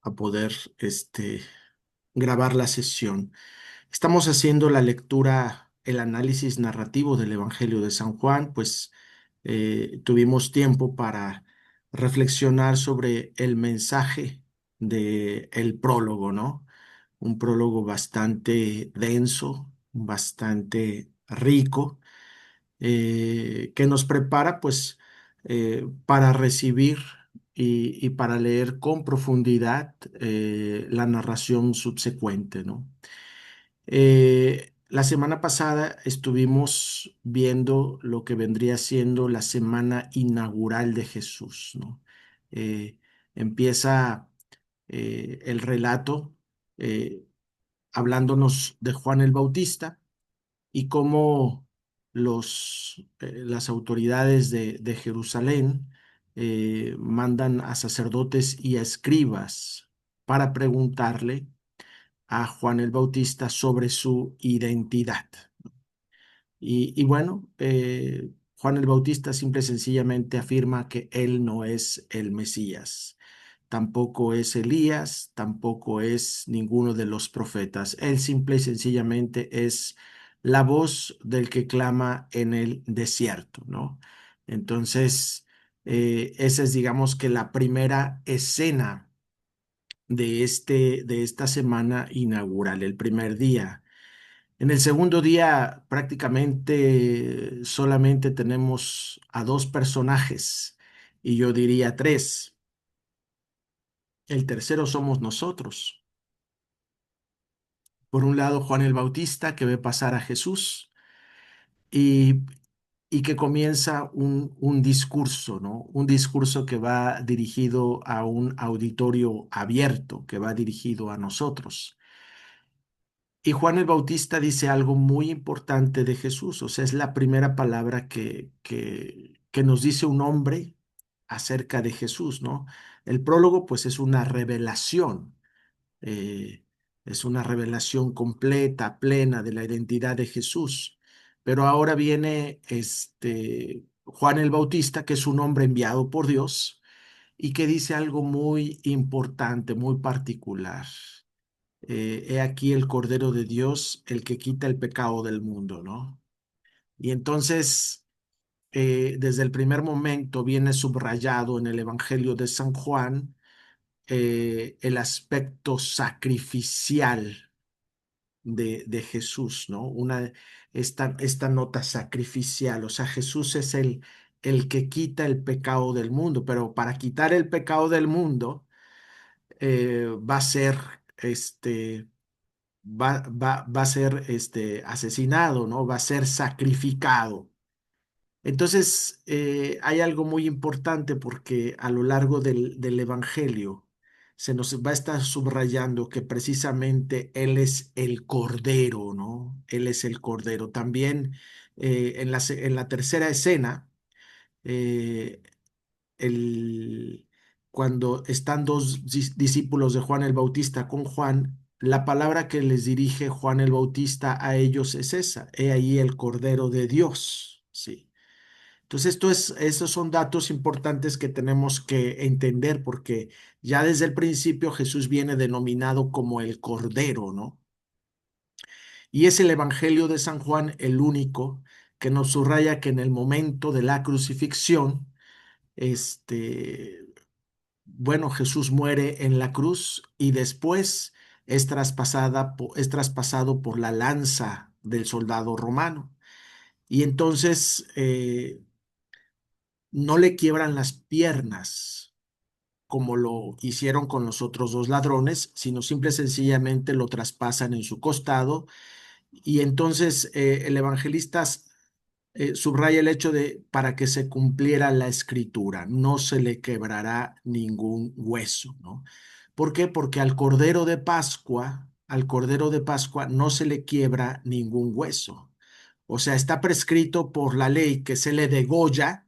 a poder grabar la sesión. Estamos haciendo la lectura, el análisis narrativo del Evangelio de San Juan, pues tuvimos tiempo para reflexionar sobre el mensaje del prólogo, ¿no? Un prólogo bastante denso, bastante rico, que nos prepara pues para recibir y para leer con profundidad la narración subsecuente, ¿no? La semana pasada estuvimos viendo lo que vendría siendo la semana inaugural de Jesús, ¿no? Eh, Empieza el relato eh, hablándonos de Juan el Bautista y cómo las autoridades de Jerusalén mandan a sacerdotes y a escribas para preguntarle a Juan el Bautista sobre su identidad. Y bueno, Juan el Bautista simple y sencillamente afirma que él no es el Mesías, tampoco es Elías, tampoco es ninguno de los profetas. Él simple y sencillamente es la voz del que clama en el desierto, ¿no? Entonces, esa es, digamos que la primera escena de esta semana inaugural, el primer día. En el segundo día prácticamente solamente tenemos a dos personajes y yo diría tres. El tercero somos nosotros. Por un lado, Juan el Bautista que ve pasar a Jesús y, y que comienza un discurso, ¿no? Un discurso que va dirigido a un auditorio abierto, que va dirigido a nosotros. Y Juan el Bautista dice algo muy importante de Jesús, o sea, es la primera palabra que nos dice un hombre acerca de Jesús, ¿no? El prólogo, pues, eh, es una revelación completa, plena de la identidad de Jesús. Pero ahora viene Juan el Bautista, que es un hombre enviado por Dios y que dice algo muy importante, muy particular. He aquí el Cordero de Dios, el que quita el pecado del mundo, ¿no? Y entonces, desde el primer momento viene subrayado en el Evangelio de San Juan el aspecto sacrificial de Jesús, ¿no? Esta nota sacrificial, o sea, Jesús es el que quita el pecado del mundo, pero para quitar el pecado del mundo va a ser va a ser asesinado, ¿no? Va a ser sacrificado. Entonces, hay algo muy importante porque a lo largo del Evangelio se nos va a estar subrayando que precisamente Él es el Cordero, ¿no? Él es el Cordero. También en la tercera escena, eh, el, cuando están dos discípulos de Juan el Bautista con Juan, la palabra que les dirige Juan el Bautista a ellos es esa, he ahí el Cordero de Dios, sí. Entonces, esos son datos importantes que tenemos que entender porque ya desde el principio Jesús viene denominado como el Cordero, ¿no? Y es el Evangelio de San Juan el único que nos subraya que en el momento de la crucifixión, este, bueno, Jesús muere en la cruz y después es traspasado por la lanza del soldado romano. Y entonces no le quiebran las piernas como lo hicieron con los otros dos ladrones, sino simple y sencillamente lo traspasan en su costado. Y entonces el evangelista subraya el hecho de para que se cumpliera la escritura, no se le quebrará ningún hueso, ¿no? ¿Por qué? Porque al Cordero de Pascua no se le quiebra ningún hueso. O sea, está prescrito por la ley que se le degolla,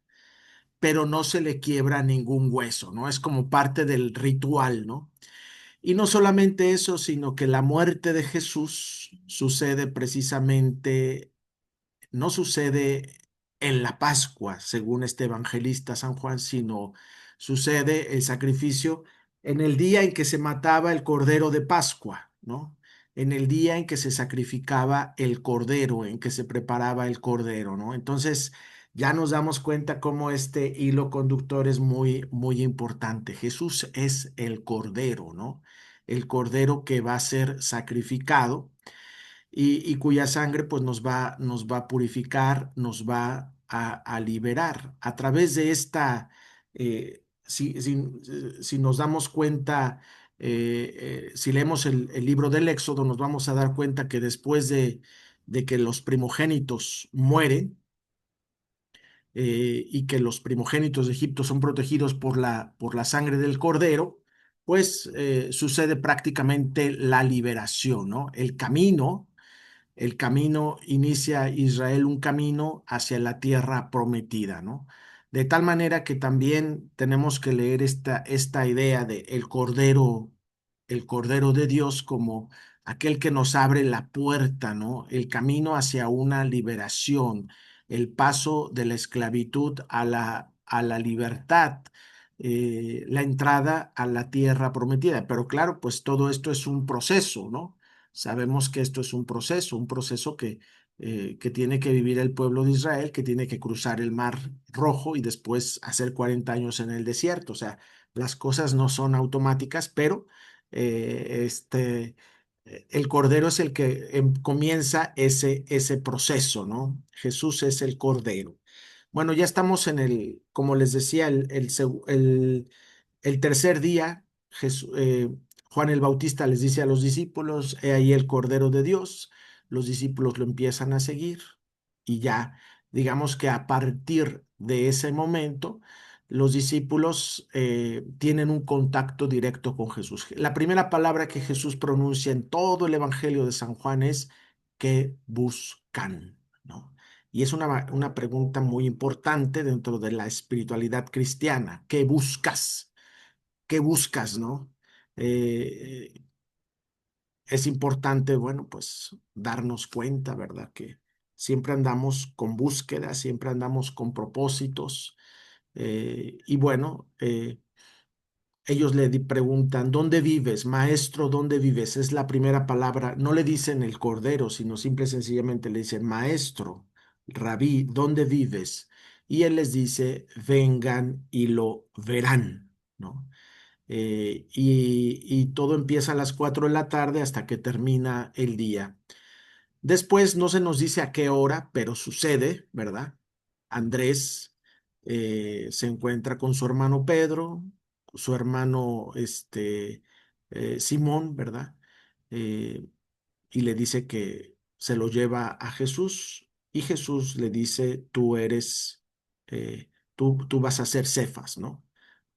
pero no se le quiebra ningún hueso, ¿no? Es como parte del ritual, ¿no? Y no solamente eso, sino que la muerte de Jesús sucede precisamente, no sucede en la Pascua, según este evangelista San Juan, sino sucede el sacrificio en el día en que se mataba el cordero de Pascua, ¿no? En el día en que se sacrificaba el cordero, en que se preparaba el cordero, ¿no? Entonces ya nos damos cuenta cómo este hilo conductor es muy, muy importante. Jesús es el cordero, ¿no? El cordero que va a ser sacrificado y cuya sangre pues nos va a purificar, nos va a liberar. A través de esta, si nos damos cuenta, si leemos el libro del Éxodo, nos vamos a dar cuenta que después de que los primogénitos mueren, y que los primogénitos de Egipto son protegidos por la sangre del cordero, pues sucede prácticamente la liberación, ¿no? El camino inicia Israel un camino hacia la tierra prometida, ¿no? De tal manera que también tenemos que leer esta idea de el Cordero de Dios como aquel que nos abre la puerta, ¿no? El camino hacia una liberación, el paso de la esclavitud a a la libertad, la entrada a la tierra prometida. Pero claro, pues todo esto es un proceso, ¿no? Sabemos que esto es un proceso que tiene que vivir el pueblo de Israel, que tiene que cruzar el Mar Rojo y después hacer 40 años en el desierto. O sea, las cosas no son automáticas, pero el Cordero es el que comienza ese proceso, ¿no? Jesús es el Cordero. Bueno, ya estamos en como les decía, el tercer día. Juan el Bautista les dice a los discípulos: he ahí el Cordero de Dios. Los discípulos lo empiezan a seguir y ya, digamos que a partir de ese momento, los discípulos tienen un contacto directo con Jesús. La primera palabra que Jesús pronuncia en todo el Evangelio de San Juan es: ¿qué buscan? ¿No? Y es una pregunta muy importante dentro de la espiritualidad cristiana. ¿Qué buscas? ¿Qué buscas, no? Es importante, bueno, pues darnos cuenta, ¿verdad? Que siempre andamos con búsqueda, siempre andamos con propósitos. Y bueno, ellos preguntan: ¿dónde vives, maestro? ¿Dónde vives? Es la primera palabra. No le dicen el cordero, sino simple y sencillamente le dicen: maestro, rabí, ¿dónde vives? Y él les dice: vengan y lo verán, ¿no? Y todo empieza a las 4 de la tarde hasta que termina el día. Después no se nos dice a qué hora, pero sucede, ¿verdad? Andrés se encuentra con su hermano Pedro, su hermano Simón, ¿verdad? Eh, y le dice que se lo lleva a Jesús y Jesús le dice: tú eres, tú vas a ser Cefas, ¿no?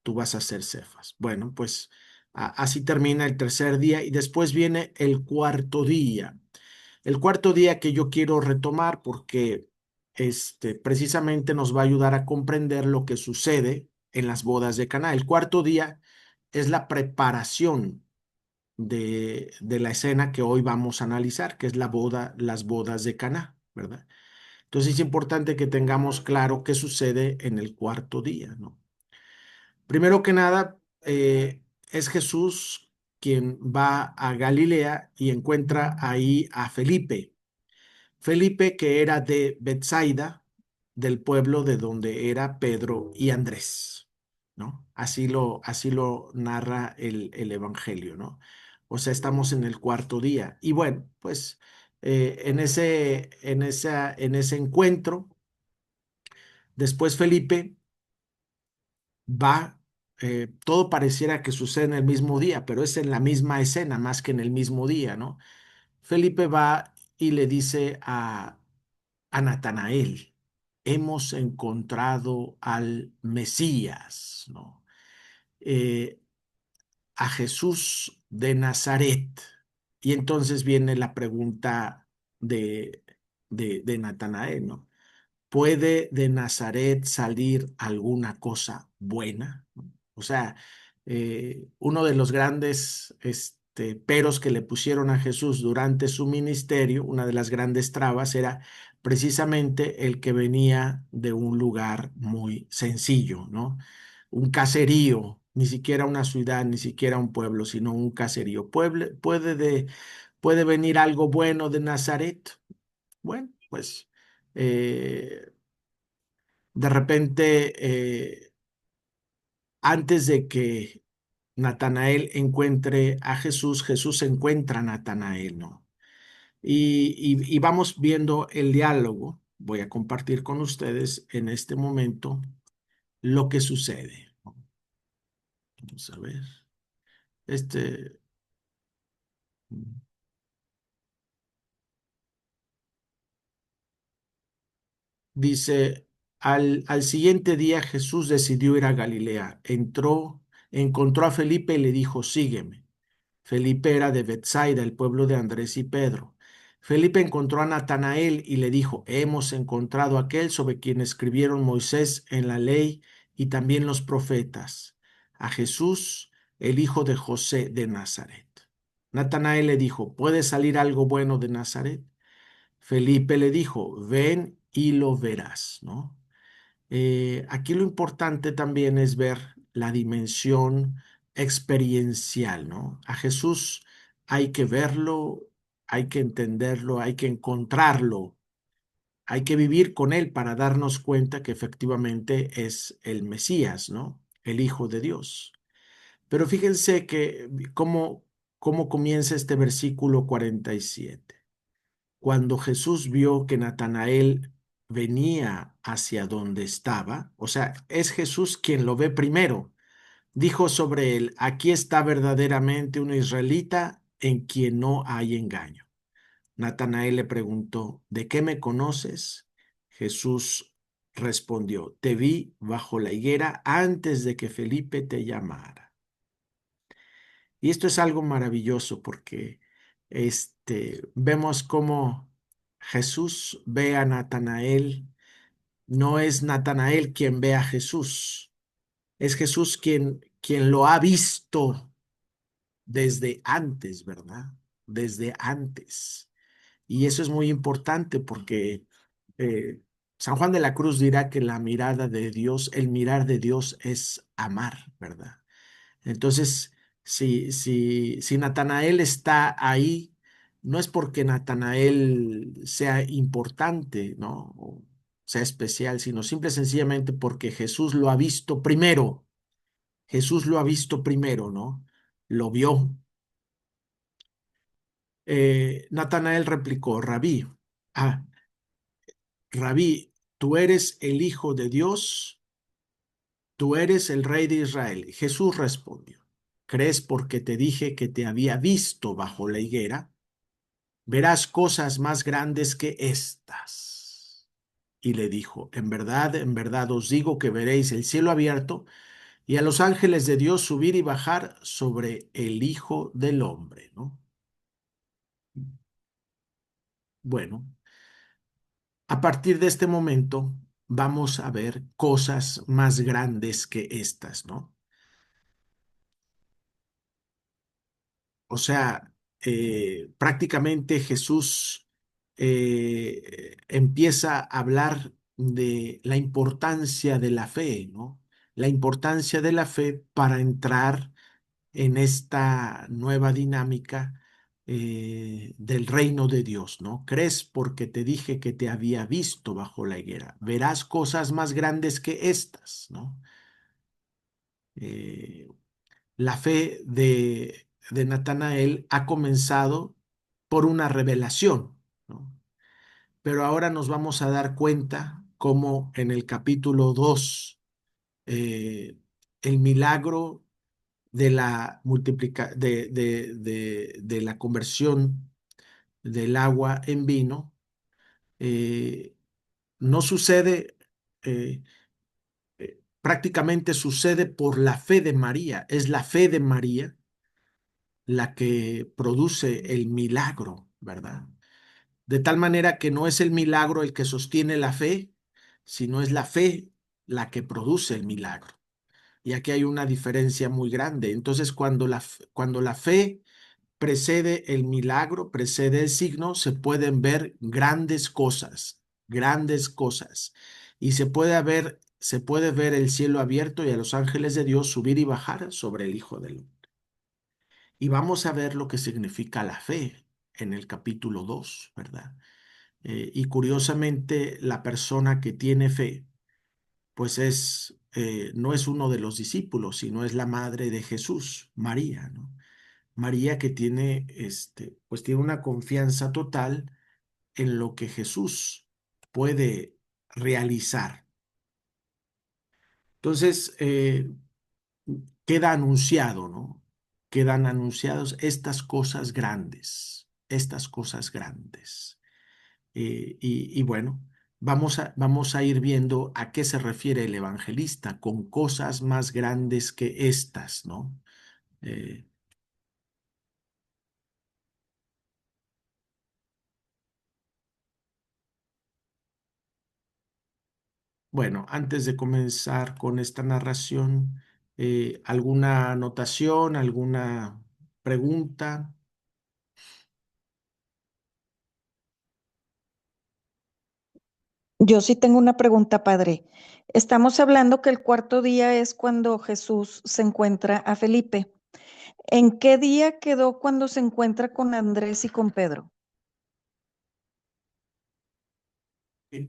Tú vas a ser Cefas. Bueno, pues así termina el tercer día y después viene el cuarto día. El cuarto día que yo quiero retomar porque precisamente nos va a ayudar a comprender lo que sucede en las bodas de Caná. El cuarto día es la preparación de la escena que hoy vamos a analizar, que es las bodas de Caná, ¿verdad? Entonces es importante que tengamos claro qué sucede en el cuarto día, ¿no? Primero que nada, es Jesús quien va a Galilea y encuentra ahí a Felipe. Felipe, que era de Bethsaida, del pueblo de donde era Pedro y Andrés, ¿no? Así lo narra el Evangelio, ¿no? O sea, estamos en el cuarto día. Y bueno, pues en ese encuentro, después Felipe va, todo pareciera que sucede en el mismo día, pero es en la misma escena más que en el mismo día, ¿no? Felipe va y le dice a Natanael: hemos encontrado al Mesías, ¿no? Eh, a Jesús de Nazaret. Y entonces viene la pregunta de, de Natanael, ¿no? ¿Puede de Nazaret salir alguna cosa buena? O sea, uno de los grandes peros que le pusieron a Jesús durante su ministerio, una de las grandes trabas, era precisamente el que venía de un lugar muy sencillo, ¿no? Un caserío, ni siquiera una ciudad, ni siquiera un pueblo, sino un caserío. ¿Puede venir algo bueno de Nazaret? Bueno, pues eh, de repente, antes de que Natanael encuentre a Jesús, Jesús encuentra a Natanael, ¿no? Y vamos viendo el diálogo. Voy a compartir con ustedes en este momento lo que sucede. Vamos a ver. Este dice, al siguiente día Jesús decidió ir a Galilea. Encontró a Felipe y le dijo, sígueme. Felipe era de Bethsaida, el pueblo de Andrés y Pedro. Felipe encontró a Natanael y le dijo, hemos encontrado a aquel sobre quien escribieron Moisés en la ley y también los profetas, a Jesús, el hijo de José de Nazaret. Natanael le dijo, ¿puede salir algo bueno de Nazaret? Felipe le dijo, ven y lo verás, ¿no? Aquí lo importante también es ver la dimensión experiencial, ¿no? A Jesús hay que verlo, hay que entenderlo, hay que encontrarlo, hay que vivir con él para darnos cuenta que efectivamente es el Mesías, ¿no? El Hijo de Dios. Pero fíjense que cómo comienza este versículo 47. Cuando Jesús vio que Natanael venía hacia donde estaba, o sea, es Jesús quien lo ve primero, dijo sobre él, aquí está verdaderamente un israelita en quien no hay engaño. Natanael le preguntó, ¿de qué me conoces? Jesús respondió, te vi bajo la higuera antes de que Felipe te llamara. Y esto es algo maravilloso porque vemos cómo Jesús ve a Natanael. No es Natanael quien ve a Jesús, es Jesús quien lo ha visto desde antes, ¿verdad? Desde antes. Y eso es muy importante porque eh, San Juan de la Cruz dirá que la mirada de Dios, el mirar de Dios es amar, ¿verdad? Entonces, si Natanael está ahí, no es porque Natanael sea importante, ¿no? O sea especial, sino simple y sencillamente porque Jesús lo ha visto primero. Jesús lo ha visto primero, ¿no? Lo vio. Natanael replicó, ah, Rabí, tú eres el Hijo de Dios, tú eres el Rey de Israel. Jesús respondió, ¿crees porque te dije que te había visto bajo la higuera? Verás cosas más grandes que estas. Y le dijo, en verdad os digo que veréis el cielo abierto y a los ángeles de Dios subir y bajar sobre el Hijo del Hombre, ¿no? Bueno, a partir de este momento vamos a ver cosas más grandes que estas, ¿no? O sea, prácticamente Jesús empieza a hablar de la importancia de la fe, ¿no? La importancia de la fe para entrar en esta nueva dinámica del reino de Dios, ¿no? Crees porque te dije que te había visto bajo la higuera. Verás cosas más grandes que estas, ¿no? Eh, la fe de Natanael ha comenzado por una revelación, ¿no? Pero ahora nos vamos a dar cuenta cómo en el capítulo 2 el milagro de la de la conversión del agua en vino eh, no sucede, eh, prácticamente sucede por la fe de María. Es la fe de María la que produce el milagro, ¿verdad? De tal manera que no es el milagro el que sostiene la fe, sino es la fe la que produce el milagro. Y aquí hay una diferencia muy grande. Entonces, cuando la fe precede el milagro, precede el signo, se pueden ver grandes cosas, grandes cosas. Y se puede ver el cielo abierto y a los ángeles de Dios subir y bajar sobre el Hijo del Hombre. Y vamos a ver lo que significa la fe en el capítulo 2, ¿verdad? Y curiosamente, la persona que tiene fe, pues no es uno de los discípulos, sino es la madre de Jesús, María, ¿no? María que tiene, pues tiene una confianza total en lo que Jesús puede realizar. Entonces, queda anunciado, ¿no? Quedan anunciados estas cosas grandes. Y bueno, vamos a ir viendo a qué se refiere el evangelista con cosas más grandes que estas, ¿no? Eh, bueno, antes de comenzar con esta narración, ¿alguna anotación, alguna pregunta? Yo sí tengo una pregunta, padre. Estamos hablando que el cuarto día es cuando Jesús se encuentra a Felipe. ¿En qué día quedó cuando se encuentra con Andrés y con Pedro?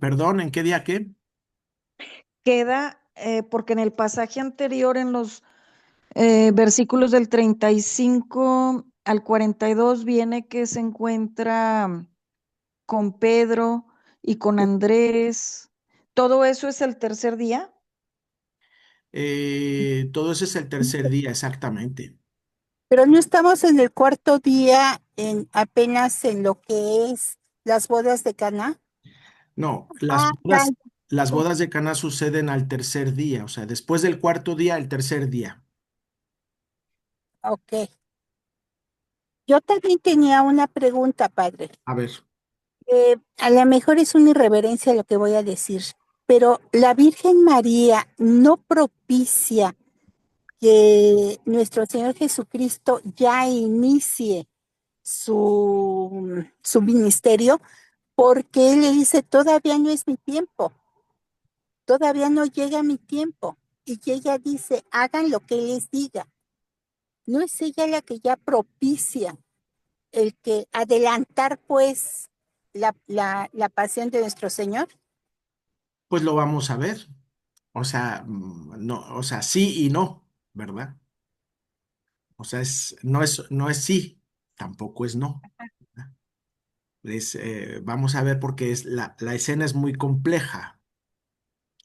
Perdón, ¿en qué día qué? Queda, porque en el pasaje anterior, en los versículos del 35 al 42, viene que se encuentra con Pedro y con Andrés. ¿Todo eso es el tercer día? Todo ese es el tercer día, exactamente. Pero no estamos en el cuarto día, en apenas en lo que es las bodas de Caná. No, Ah, ya. las bodas de Caná suceden al tercer día, o sea, después del cuarto día, el tercer día. Ok. Yo también tenía una pregunta, padre. A ver, A lo mejor es una irreverencia lo que voy a decir, pero la Virgen María no propicia que nuestro Señor Jesucristo ya inicie su ministerio, porque Él le dice, todavía no es mi tiempo, todavía no llega mi tiempo. Y ella dice, hagan lo que Él les diga. ¿No es ella la que ya propicia el que adelantar pues la pasión de nuestro Señor? pues lo vamos a ver. O sea, no, o sea, sí y no, ¿verdad? O sea, no es sí, tampoco es no. ¿Verdad? Vamos a ver porque la escena es muy compleja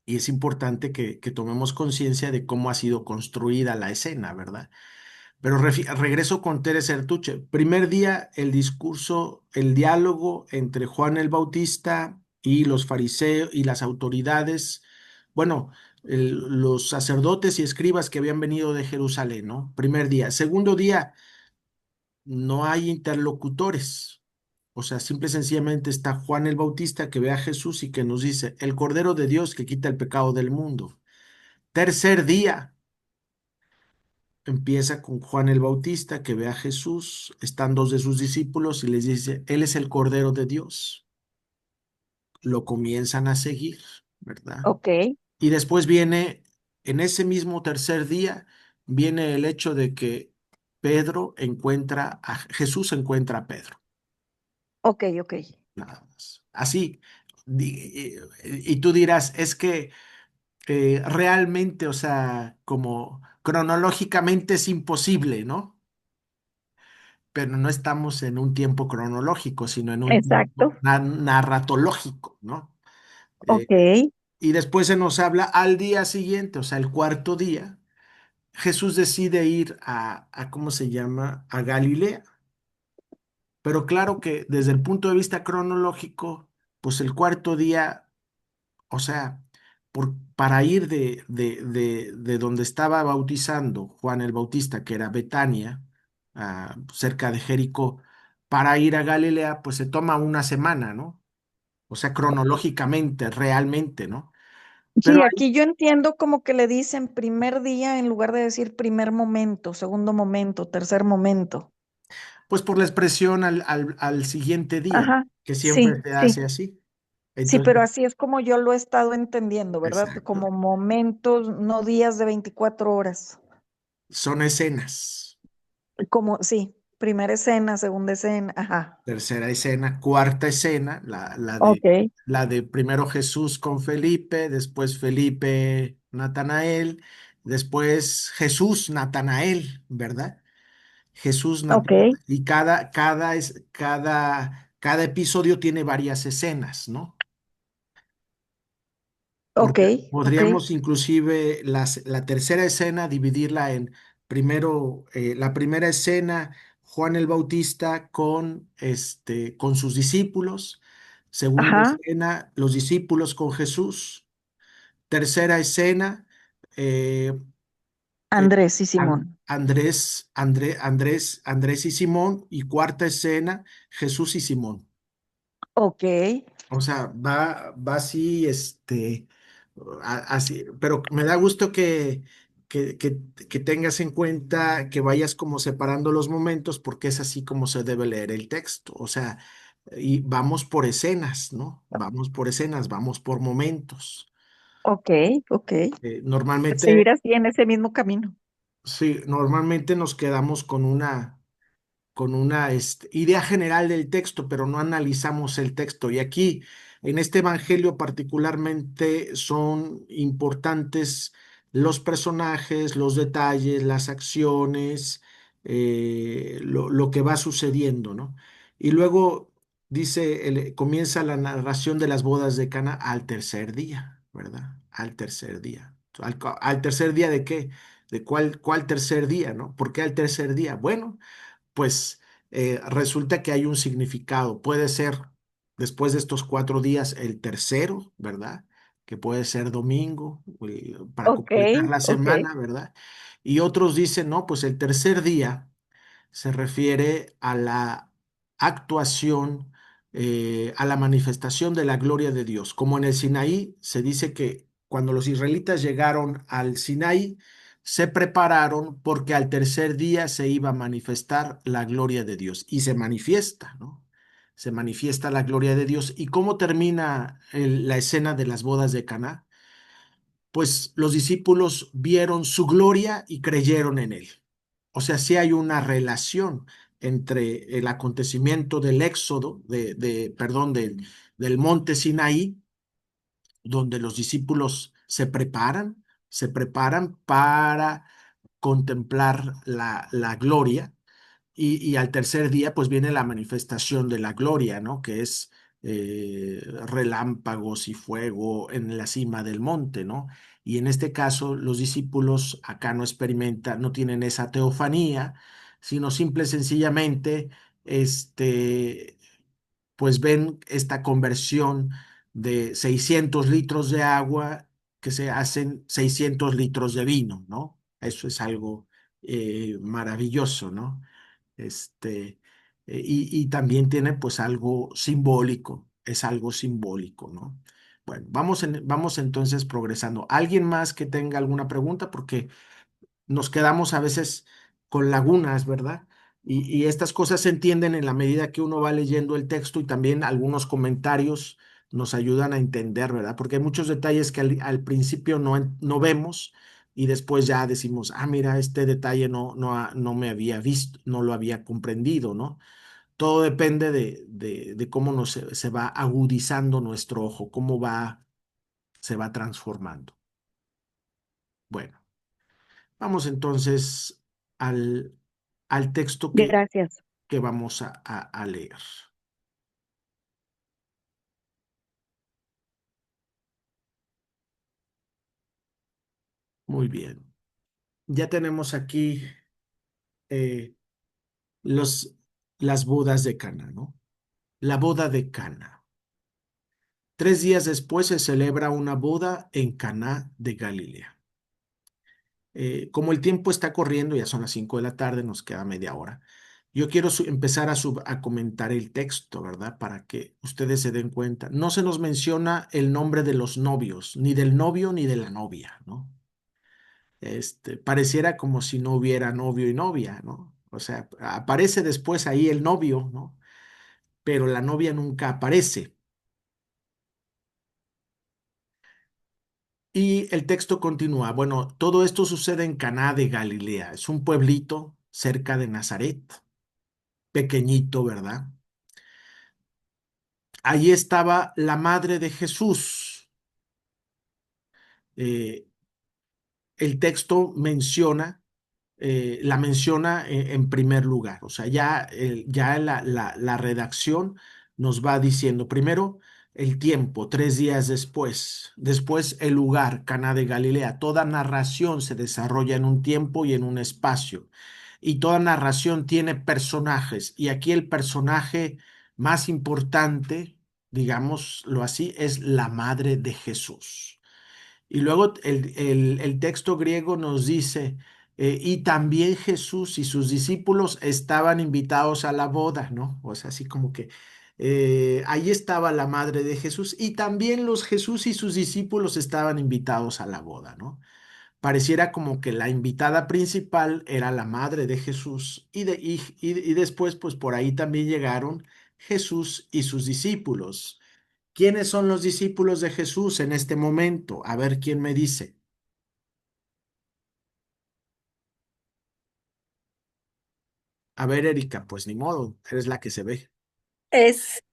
y es importante que tomemos conciencia de cómo ha sido construida la escena, ¿verdad? Pero regreso con Teres Sertuche. Primer día, el discurso, el diálogo entre Juan el Bautista y los fariseos y las autoridades, bueno, los sacerdotes y escribas que habían venido de Jerusalén, ¿no? Primer día. Segundo día, no hay interlocutores. O sea, simple y sencillamente está Juan el Bautista que ve a Jesús y que nos dice, el Cordero de Dios que quita el pecado del mundo. Tercer día. Empieza con Juan el Bautista que ve a Jesús, están dos de sus discípulos y les dice, Él es el Cordero de Dios. Lo comienzan a seguir, ¿verdad? Ok, Y después viene, en ese mismo tercer día, viene el hecho de que Jesús encuentra a Pedro, ok, ok. nada más. Así, y tú dirás, es que realmente, o sea, como cronológicamente es imposible, ¿no? Pero no estamos en un tiempo cronológico, sino en un Exacto. tiempo narratológico, ¿no? Eh, Ok, y después se nos habla al día siguiente, o sea, el cuarto día, Jesús decide ir ¿cómo se llama? A Galilea. Pero claro que desde el punto de vista cronológico, pues el cuarto día, o sea, para ir de donde estaba bautizando Juan el Bautista, que era Betania, cerca de Jericó, para ir a Galilea, pues se toma una semana, ¿no? O sea, cronológicamente, realmente, ¿no? Pero sí, aquí yo entiendo como que le dicen primer día en lugar de decir primer momento, segundo momento, tercer momento. pues por la expresión al siguiente día, Ajá, que siempre sí, se sí, hace así. Sí, Entonces, pero así es como yo lo he estado entendiendo, ¿verdad? exacto. Como momentos, no días de 24 horas. Son escenas. Como, sí, primera escena, segunda escena, ajá. Tercera escena, cuarta escena, Ok, la de primero Jesús con Felipe, después Felipe, Natanael, después Jesús, Natanael, ¿verdad? Jesús, ok, y cada episodio tiene varias escenas, ¿no? ok, ok, Podríamos inclusive la tercera escena dividirla en primero, la primera escena, Juan el Bautista con sus discípulos, segunda ajá. escena, los discípulos con Jesús, tercera escena, eh, eh, Andrés y Simón. Andrés y Simón, y cuarta escena, Jesús y Simón. Ok, O sea, va así, así, pero me da gusto que, que, que tengas en cuenta que vayas como separando los momentos, porque es así como se debe leer el texto. O sea, y vamos por escenas, ¿no? Vamos por escenas, vamos por momentos. ok, ok. Seguir Normalmente, así en ese mismo camino. sí, normalmente nos quedamos con una idea general del texto, pero no analizamos el texto. Y aquí, en este evangelio particularmente, son importantes los personajes, los detalles, las acciones, lo que va sucediendo, ¿no? Y luego dice, comienza la narración de las bodas de Cana al tercer día, ¿verdad? Al tercer día. ¿Al tercer día de qué? ¿De cuál tercer día, no? ¿Por qué al tercer día? Bueno, pues resulta que hay un significado. Puede ser después de estos 4 días el tercero, ¿verdad? Que puede ser domingo, para Ok, completar la ok, semana, ¿verdad? Y otros dicen, no, pues el tercer día se refiere a la actuación, a la manifestación de la gloria de Dios. Como en el Sinaí se dice que cuando los israelitas llegaron al Sinaí, se prepararon porque al tercer día se iba a manifestar la gloria de Dios y se manifiesta, ¿no? Se manifiesta la gloria de Dios. ¿Y cómo termina la escena de las bodas de Caná? Pues los discípulos vieron su gloria y creyeron en él. O sea, sí hay una relación entre el acontecimiento del éxodo, perdón, del monte Sinaí, donde los discípulos se preparan para contemplar la gloria y al tercer día, pues viene la manifestación de la gloria, ¿no? Que es relámpagos y fuego en la cima del monte, ¿no? Y en este caso, los discípulos acá no experimentan, no tienen esa teofanía, sino simple y sencillamente, este, pues ven esta conversión de 600 litros de agua que se hacen 600 litros de vino, ¿no? Eso es algo maravilloso, ¿no? Este, y también tiene pues algo simbólico, es algo simbólico, ¿no? Bueno, vamos entonces progresando. ¿Alguien más que tenga alguna pregunta? Porque nos quedamos a veces con lagunas, ¿verdad? Y estas cosas se entienden en la medida que uno va leyendo el texto y también algunos comentarios nos ayudan a entender, ¿verdad? Porque hay muchos detalles que al principio no vemos y después ya decimos, ah, mira, este detalle no me había visto, no lo había comprendido, ¿no? Todo depende de cómo se va agudizando nuestro ojo, se va transformando. Bueno. Vamos entonces al, al texto gracias. que vamos a leer. Muy bien. Ya tenemos aquí eh, los, las bodas de Cana, ¿no? La boda de Cana. 3 días después se celebra una boda en Caná de Galilea. Como el tiempo está corriendo, ya son las 5 de la tarde, nos queda media hora. Yo quiero empezar a comentar el texto, ¿verdad? Para que ustedes se den cuenta. No se nos menciona el nombre de los novios, ni del novio ni de la novia, ¿no? Pareciera como si no hubiera novio y novia, ¿no? O sea, aparece después ahí el novio, ¿no? Pero la novia nunca aparece. Y el texto continúa. Bueno, todo esto sucede en Caná de Galilea. Es un pueblito cerca de Nazaret, pequeñito, ¿verdad? Allí estaba la madre de Jesús. Eh, el texto la menciona en primer lugar. O sea, ya la redacción nos va diciendo primero el tiempo, 3 días después, después el lugar, Caná de Galilea. Toda narración se desarrolla en un tiempo y en un espacio. Y toda narración tiene personajes. Y aquí el personaje más importante, digámoslo así, es la madre de Jesús. Y luego el texto griego nos dice, y también Jesús y sus discípulos estaban invitados a la boda, ¿no? O sea, así como que ahí estaba la madre de Jesús y también los Jesús y sus discípulos estaban invitados a la boda, ¿no? Pareciera como que la invitada principal era la madre de Jesús y después, pues por ahí también llegaron Jesús y sus discípulos. ¿Quiénes son los discípulos de Jesús en este momento? A ver quién me dice. A ver, Erika, pues ni modo, eres la que se ve. Es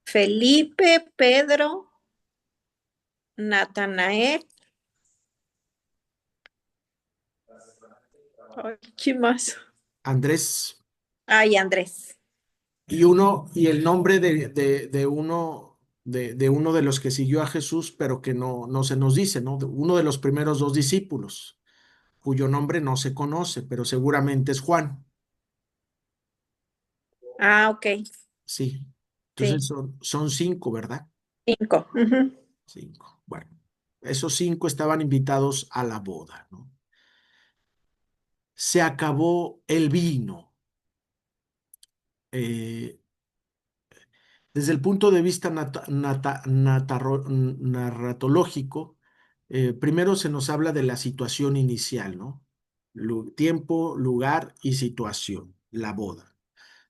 Felipe, Pedro, Natanael. Ay, ¿quién más? Andrés Ay, Andrés. y el nombre de uno de los que siguió a Jesús, pero que no se nos dice, ¿no? Uno de los primeros dos discípulos, cuyo nombre no se conoce, pero seguramente es Juan. Ah, ok. Sí. Entonces Sí, son cinco, ¿verdad? 5. Ujú. Cinco. Bueno, esos cinco estaban invitados a la boda, ¿no? Se acabó el vino. Eh, Desde el punto de vista narratológico, primero se nos habla de la situación inicial, ¿no? Tiempo, lugar y situación, la boda.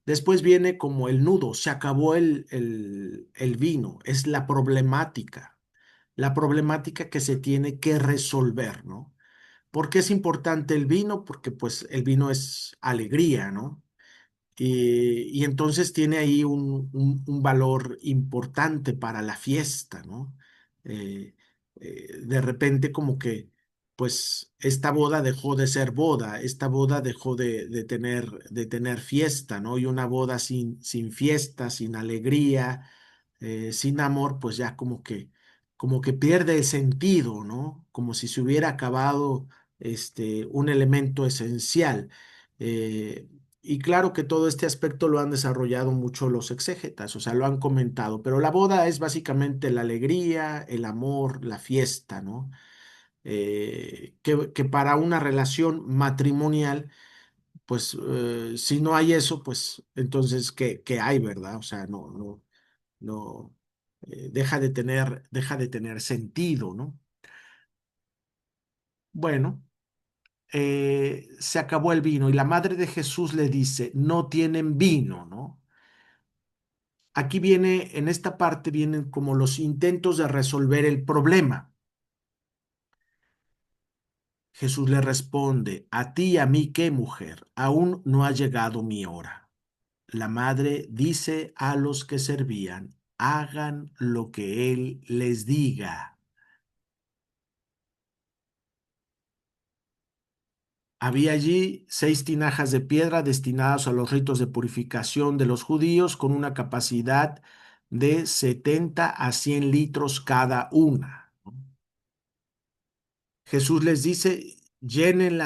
Después viene como el nudo, se acabó el vino, es la problemática que se tiene que resolver, ¿no? ¿Por qué es importante el vino? Porque pues el vino es alegría, ¿no? Y entonces tiene ahí un valor importante para la fiesta, ¿no? Eh, de repente como que, pues, esta boda dejó de ser boda, esta boda dejó de tener fiesta, ¿no? Y una boda sin fiesta, sin alegría, sin amor, pues ya como que pierde el sentido, ¿no? Como si se hubiera acabado un elemento esencial. Eh, y claro que todo este aspecto lo han desarrollado mucho los exégetas, o sea, lo han comentado, pero la boda es básicamente la alegría, el amor, la fiesta, ¿no? Que para una relación matrimonial, pues si no hay eso, pues entonces, ¿qué hay, verdad? O sea, no, deja de tener sentido, ¿no? Bueno, se acabó el vino y la madre de Jesús le dice, no tienen vino, ¿no? Aquí viene, en esta parte vienen como los intentos de resolver el problema. Jesús le responde, a ti y a mí qué, mujer, aún no ha llegado mi hora. La madre dice a los que servían, hagan lo que él les diga. Había allí 6 tinajas de piedra destinadas a los ritos de purificación de los judíos con una capacidad de 70 a 100 litros cada una. Jesús les dice, llenen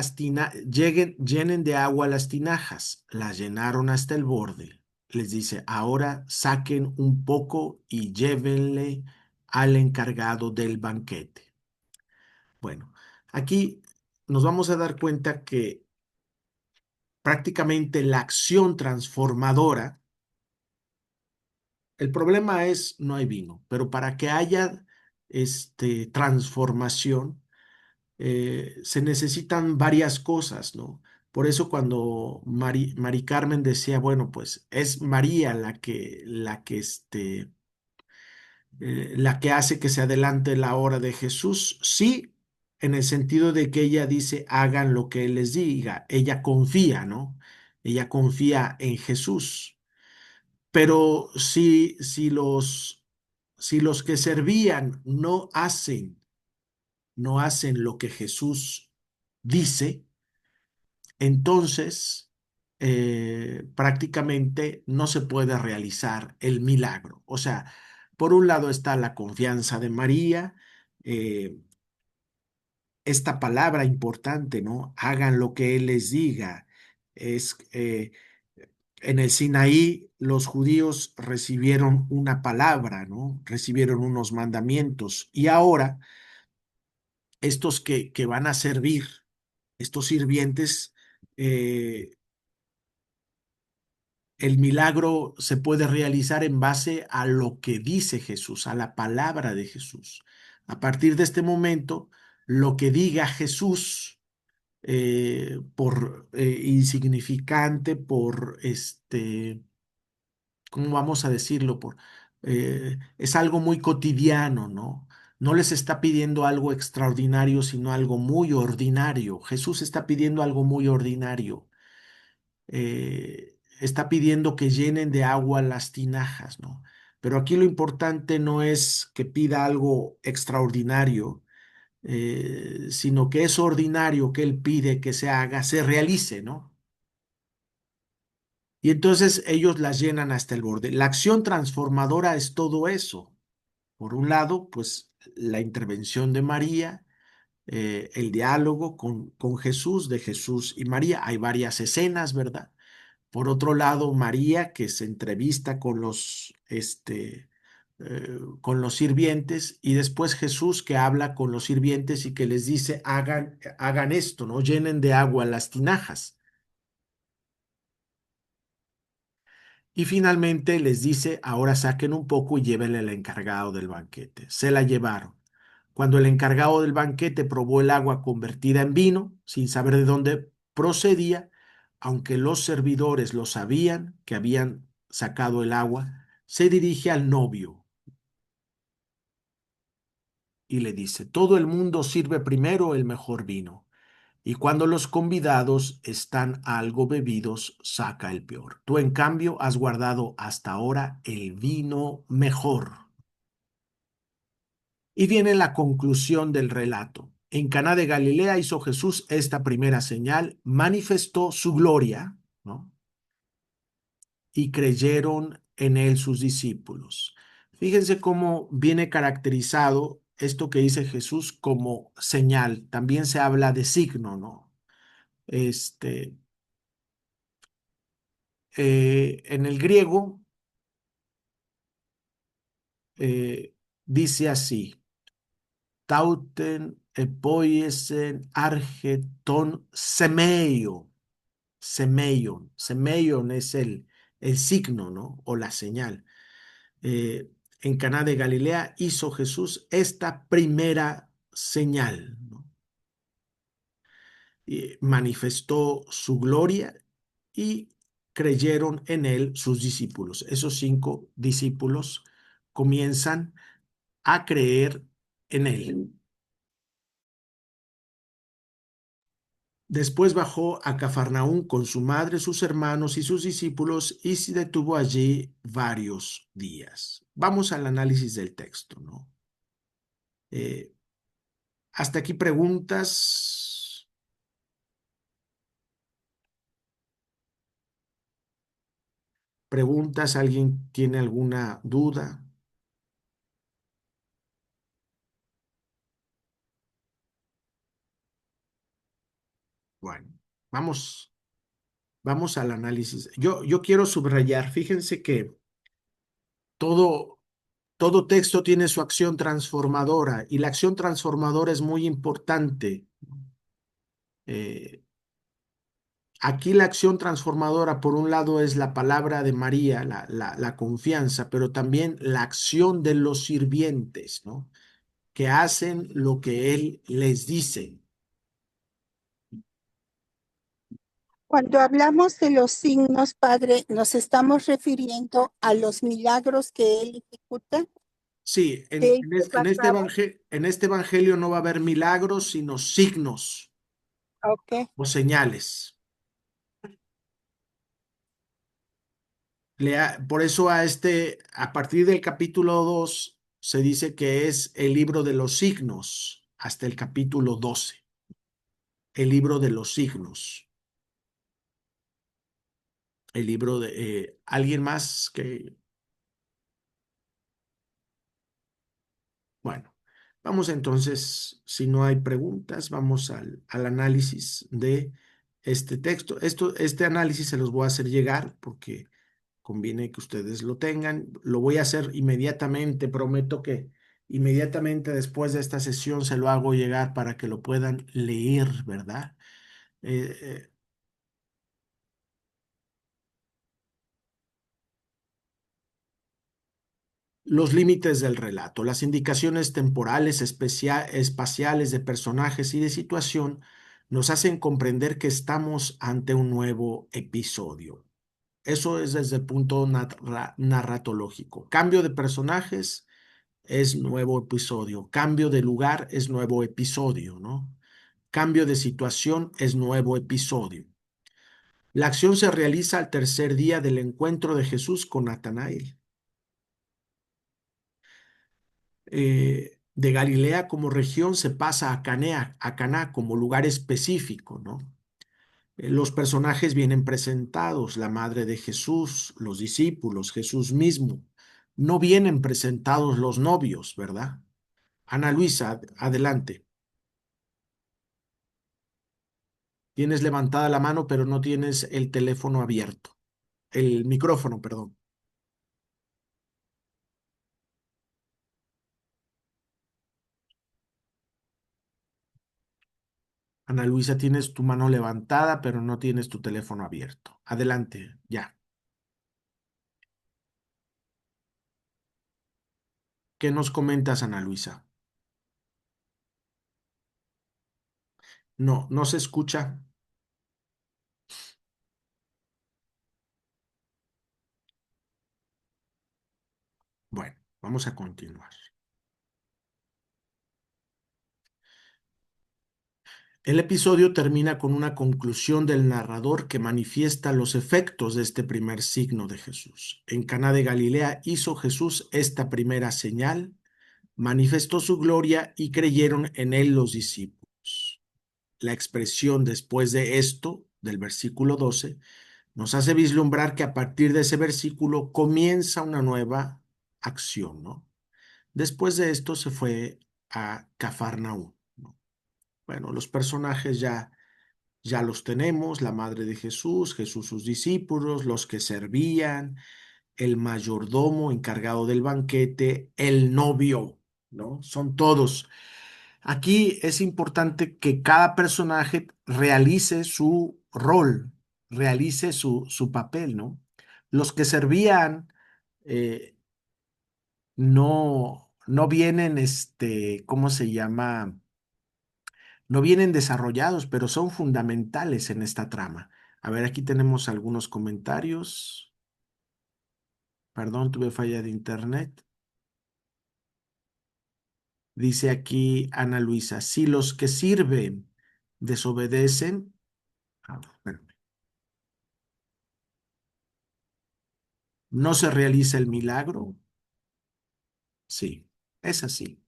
de agua las tinajas. Las llenaron hasta el borde. Les dice, ahora saquen un poco y llévenle al encargado del banquete. Bueno, aquí nos vamos a dar cuenta que prácticamente la acción transformadora, el problema es no hay vino, pero para que haya transformación, se necesitan varias cosas, ¿no? Por eso cuando Mari Carmen decía, bueno, pues es María la que hace que se adelante la hora de Jesús, sí, en el sentido de que ella dice, hagan lo que Él les diga. Ella confía, ¿no? Ella confía en Jesús. Pero si los que servían no hacen lo que Jesús dice, entonces prácticamente no se puede realizar el milagro. O sea, por un lado está la confianza de María, eh, esta palabra importante, ¿no? Hagan lo que Él les diga. Es, en el Sinaí los judíos recibieron una palabra, ¿no? Recibieron unos mandamientos y ahora estos que van a servir, estos sirvientes, eh, el milagro se puede realizar en base a lo que dice Jesús, a la palabra de Jesús. A partir de este momento, lo que diga Jesús, por insignificante, por ¿cómo vamos a decirlo? Es algo muy cotidiano, ¿no? No les está pidiendo algo extraordinario, sino algo muy ordinario. Jesús está pidiendo algo muy ordinario. Está pidiendo que llenen de agua las tinajas, ¿no? Pero aquí lo importante no es que pida algo extraordinario, sino que eso ordinario que él pide que se haga, se realice, ¿no? Y entonces ellos las llenan hasta el borde. La acción transformadora es todo eso. Por un lado, pues la intervención de María, el diálogo con Jesús, de Jesús y María. Hay varias escenas, ¿verdad? Por otro lado, María, que se entrevista con los sirvientes, y después Jesús, que habla con los sirvientes y que les dice, hagan esto, ¿no? Llenen de agua las tinajas. Y finalmente les dice, ahora saquen un poco y llévenle al encargado del banquete. Se la llevaron. Cuando el encargado del banquete probó el agua convertida en vino, sin saber de dónde procedía, aunque los servidores lo sabían, que habían sacado el agua, se dirige al novio y le dice, todo el mundo sirve primero el mejor vino, y cuando los convidados están algo bebidos, saca el peor. Tú, en cambio, has guardado hasta ahora el vino mejor. Y viene la conclusión del relato. En Caná de Galilea hizo Jesús esta primera señal, manifestó su gloria, ¿no? Y creyeron en él sus discípulos. Fíjense cómo viene caracterizado esto que dice Jesús como señal. También se habla de signo, ¿no? Este, en el griego dice así, tauten epoiesen argeton semeio. Semeion. Semeion es el signo, ¿no? O la señal. En Caná de Galilea hizo Jesús esta primera señal, ¿no? Y manifestó su gloria y creyeron en él sus discípulos. Esos 5 discípulos comienzan a creer en él. Después bajó a Cafarnaún con su madre, sus hermanos y sus discípulos y se detuvo allí varios días. Vamos al análisis del texto, ¿no? Eh, Hasta aquí preguntas. ¿Preguntas? ¿Alguien tiene alguna duda? Bueno, vamos, vamos al análisis. Yo quiero subrayar, fíjense que todo, todo texto tiene su acción transformadora y la acción transformadora es muy importante. Eh, Aquí la acción transformadora, por un lado, es la palabra de María, la confianza, pero también la acción de los sirvientes, ¿no? Que hacen lo que Él les dice. Cuando hablamos de los signos, Padre, ¿nos estamos refiriendo a los milagros que Él ejecuta? Sí, ¿Qué lleva a cabo? en este evangelio no va a haber milagros, sino signos Ok. o señales. Por eso a partir del capítulo 2 se dice que es el libro de los signos, hasta el capítulo 12, el libro de los signos, el libro de... ¿alguien más que... Bueno, vamos entonces, si no hay preguntas, vamos al análisis de este texto. Este análisis se los voy a hacer llegar porque conviene que ustedes lo tengan. Lo voy a hacer inmediatamente, prometo que inmediatamente después de esta sesión se lo hago llegar para que lo puedan leer, ¿verdad? Eh, eh, los límites del relato, las indicaciones temporales, espaciales de personajes y de situación nos hacen comprender que estamos ante un nuevo episodio. Eso es desde el punto narratológico. Cambio de personajes es nuevo episodio. Cambio de lugar es nuevo episodio, ¿no? Cambio de situación es nuevo episodio. La acción se realiza al tercer día del encuentro de Jesús con Natanael. De Galilea como región se pasa a Caná como lugar específico, ¿no? Los personajes vienen presentados, la madre de Jesús, los discípulos, Jesús mismo. No vienen presentados los novios, ¿verdad? Ana Luisa, adelante. Tienes levantada la mano, pero no tienes el teléfono abierto. El micrófono, perdón. Ana Luisa, tienes tu mano levantada, pero no tienes tu teléfono abierto. Adelante, ya. ¿Qué nos comentas, Ana Luisa? No, no se escucha. Bueno, vamos a continuar. El episodio termina con una conclusión del narrador que manifiesta los efectos de este primer signo de Jesús. En Caná de Galilea hizo Jesús esta primera señal, manifestó su gloria y creyeron en él los discípulos. La expresión después de esto, del versículo 12, nos hace vislumbrar que a partir de ese versículo comienza una nueva acción, ¿no? Después de esto se fue a Cafarnaúm, ¿no? Bueno, los personajes ya los tenemos, la madre de Jesús, Jesús sus discípulos, los que servían, el mayordomo encargado del banquete, el novio, ¿no? Son todos. Aquí es importante que cada personaje realice su rol, realice su papel, ¿no? Los que servían eh, no vienen, ¿cómo se llama? No vienen desarrollados, pero son fundamentales en esta trama. A ver, aquí tenemos algunos comentarios. Perdón, tuve falla de internet. Dice aquí Ana Luisa, si los que sirven desobedecen, bueno, no se realiza el milagro. Sí, es así.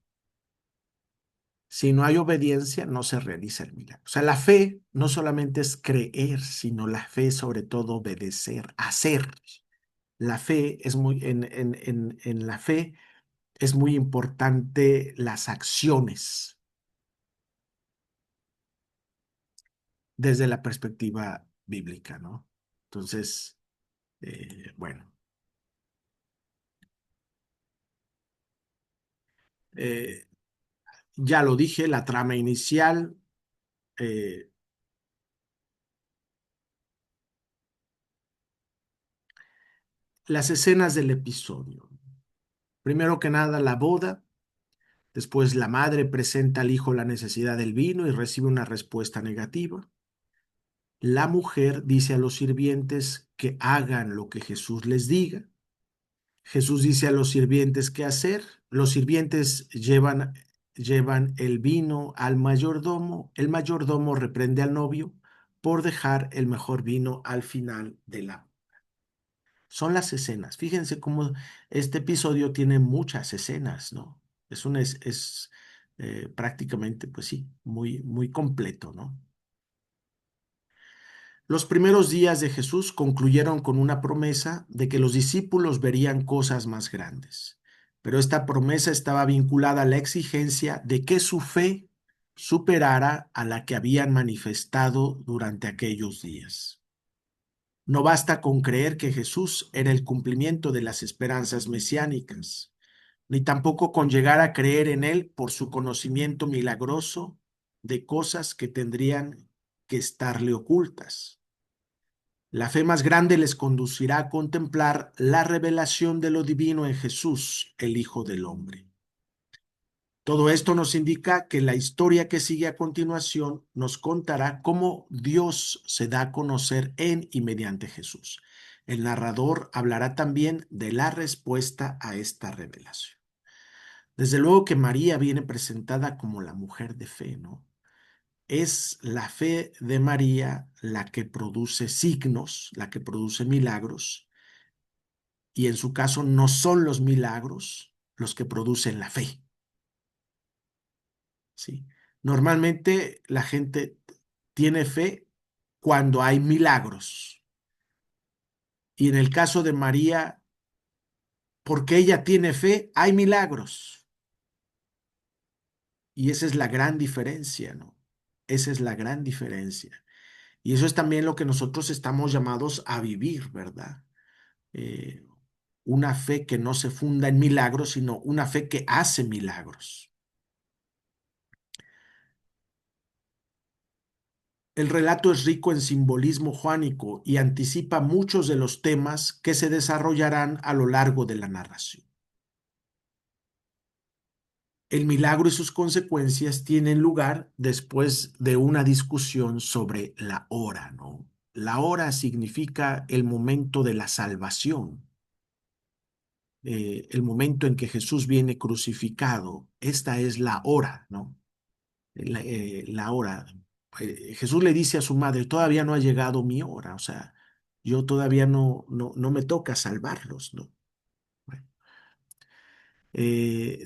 Si no hay obediencia, no se realiza el milagro. O sea, la fe no solamente es creer, sino la fe es sobre todo obedecer, hacer. La fe es en la fe es muy importante las acciones desde la perspectiva bíblica, ¿no? Entonces, bueno, eh, ya lo dije, la trama inicial, eh, las escenas del episodio. Primero que nada, la boda. Después la madre presenta al hijo la necesidad del vino y recibe una respuesta negativa. La mujer dice a los sirvientes que hagan lo que Jesús les diga. Jesús dice a los sirvientes qué hacer. Los sirvientes llevan el vino al mayordomo. El mayordomo reprende al novio por dejar el mejor vino al final de la... Son las escenas. Fíjense cómo este episodio tiene muchas escenas, ¿no? Es prácticamente, pues sí, muy, muy completo, ¿no? Los primeros días de Jesús concluyeron con una promesa de que los discípulos verían cosas más grandes, pero esta promesa estaba vinculada a la exigencia de que su fe superara a la que habían manifestado durante aquellos días. No basta con creer que Jesús era el cumplimiento de las esperanzas mesiánicas, ni tampoco con llegar a creer en él por su conocimiento milagroso de cosas que tendrían que estarle ocultas. La fe más grande les conducirá a contemplar la revelación de lo divino en Jesús, el Hijo del Hombre. Todo esto nos indica que la historia que sigue a continuación nos contará cómo Dios se da a conocer en y mediante Jesús. El narrador hablará también de la respuesta a esta revelación. Desde luego que María viene presentada como la mujer de fe, ¿no? Es la fe de María la que produce signos, la que produce milagros, y en su caso no son los milagros los que producen la fe, ¿sí? Normalmente la gente tiene fe cuando hay milagros, y en el caso de María, porque ella tiene fe, hay milagros, y esa es la gran diferencia, ¿no? Esa es la gran diferencia. Y eso es también lo que nosotros estamos llamados a vivir, ¿verdad? Eh, una fe que no se funda en milagros, sino una fe que hace milagros. El relato es rico en simbolismo juánico y anticipa muchos de los temas que se desarrollarán a lo largo de la narración. El milagro y sus consecuencias tienen lugar después de una discusión sobre la hora, ¿no? La hora significa el momento de la salvación, el momento en que Jesús viene crucificado. Esta es la hora, ¿no? La hora. Jesús le dice a su madre, todavía no ha llegado mi hora, o sea, yo todavía no me toca salvarlos, ¿no? Bueno,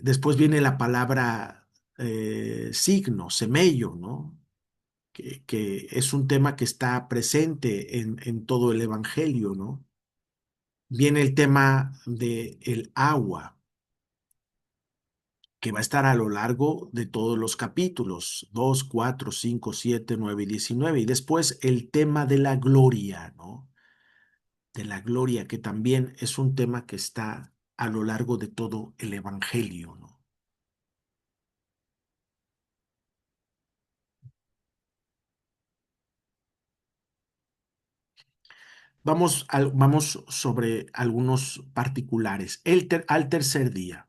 después viene la palabra signo, semello, ¿no? Que es un tema que está presente en todo el Evangelio, ¿no? Viene el tema del agua, que va a estar a lo largo de todos los capítulos, 2, 4, 5, 7, 9 y 19. Y después el tema de la gloria, ¿no? De la gloria, que también es un tema que está a lo largo de todo el Evangelio, ¿no? Vamos sobre algunos particulares. Al tercer día.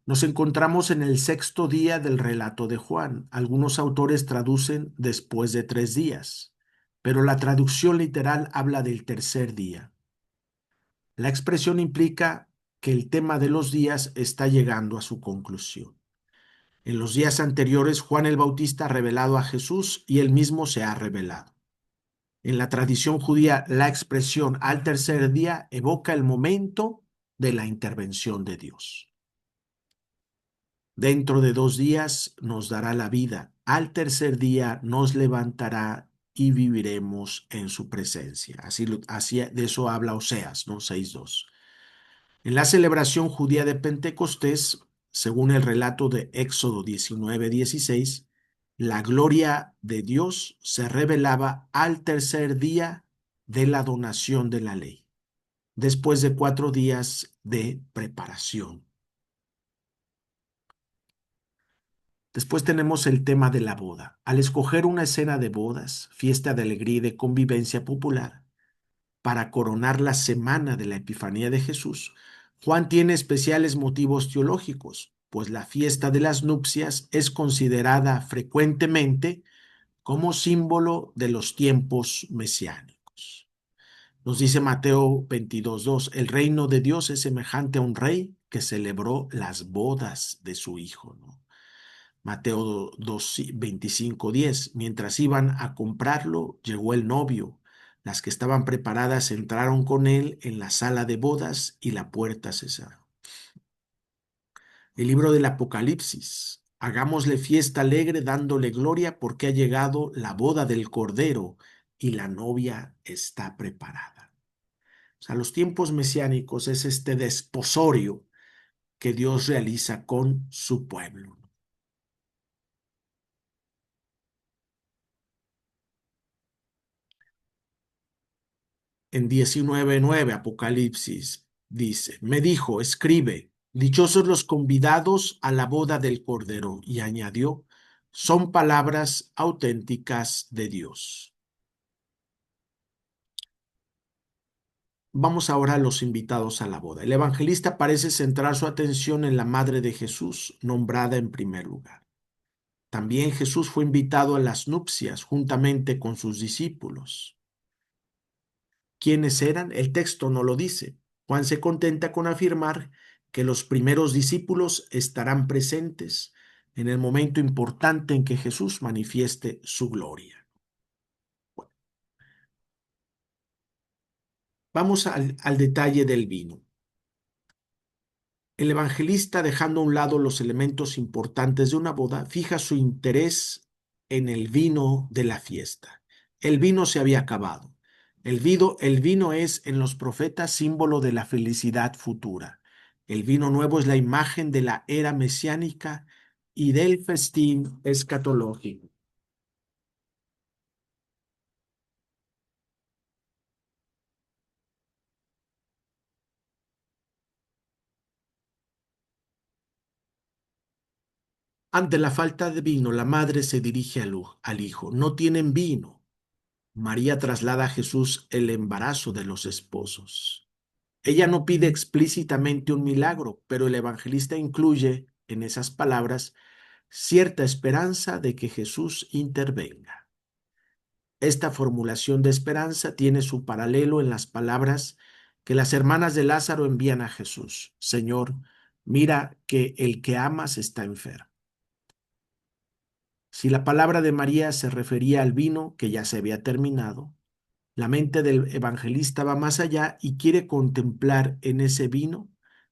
Nos encontramos en el sexto día del relato de Juan. Algunos autores traducen después de 3 días, pero la traducción literal habla del tercer día. La expresión implica que el tema de los días está llegando a su conclusión. En los días anteriores, Juan el Bautista ha revelado a Jesús y él mismo se ha revelado. En la tradición judía, la expresión al tercer día evoca el momento de la intervención de Dios. Dentro de 2 días nos dará la vida. Al tercer día nos levantará y viviremos en su presencia. Así de eso habla Oseas, ¿no? 6:2. En la celebración judía de Pentecostés, según el relato de Éxodo 19:16, la gloria de Dios se revelaba al tercer día de la donación de la ley, después de 4 días de preparación. Después tenemos el tema de la boda. Al escoger una escena de bodas, fiesta de alegría y de convivencia popular, para coronar la semana de la Epifanía de Jesús, Juan tiene especiales motivos teológicos, pues la fiesta de las nupcias es considerada frecuentemente como símbolo de los tiempos mesiánicos. Nos dice Mateo 22:2, el reino de Dios es semejante a un rey que celebró las bodas de su hijo, ¿no? Mateo 25:10, mientras iban a comprarlo, llegó el novio. Las que estaban preparadas entraron con él en la sala de bodas y la puerta se cerró. El libro del Apocalipsis. Hagámosle fiesta alegre dándole gloria porque ha llegado la boda del Cordero y la novia está preparada. O sea, los tiempos mesiánicos es este desposorio que Dios realiza con su pueblo. En 19:9 Apocalipsis dice, me dijo, escribe, dichosos los convidados a la boda del Cordero, y añadió, son palabras auténticas de Dios. Vamos ahora a los invitados a la boda. El evangelista parece centrar su atención en la madre de Jesús, nombrada en primer lugar. También Jesús fue invitado a las nupcias juntamente con sus discípulos. ¿Quiénes eran? El texto no lo dice. Juan se contenta con afirmar que los primeros discípulos estarán presentes en el momento importante en que Jesús manifieste su gloria. Bueno, vamos al detalle del vino. El evangelista, dejando a un lado los elementos importantes de una boda, fija su interés en el vino de la fiesta. El vino se había acabado. El vino es en los profetas símbolo de la felicidad futura. El vino nuevo es la imagen de la era mesiánica y del festín escatológico. Ante la falta de vino, la madre se dirige al hijo. No tienen vino. María traslada a Jesús el embarazo de los esposos. Ella no pide explícitamente un milagro, pero el evangelista incluye en esas palabras cierta esperanza de que Jesús intervenga. Esta formulación de esperanza tiene su paralelo en las palabras que las hermanas de Lázaro envían a Jesús. Señor, mira que el que amas está enfermo. Si la palabra de María se refería al vino que ya se había terminado, la mente del evangelista va más allá y quiere contemplar en ese vino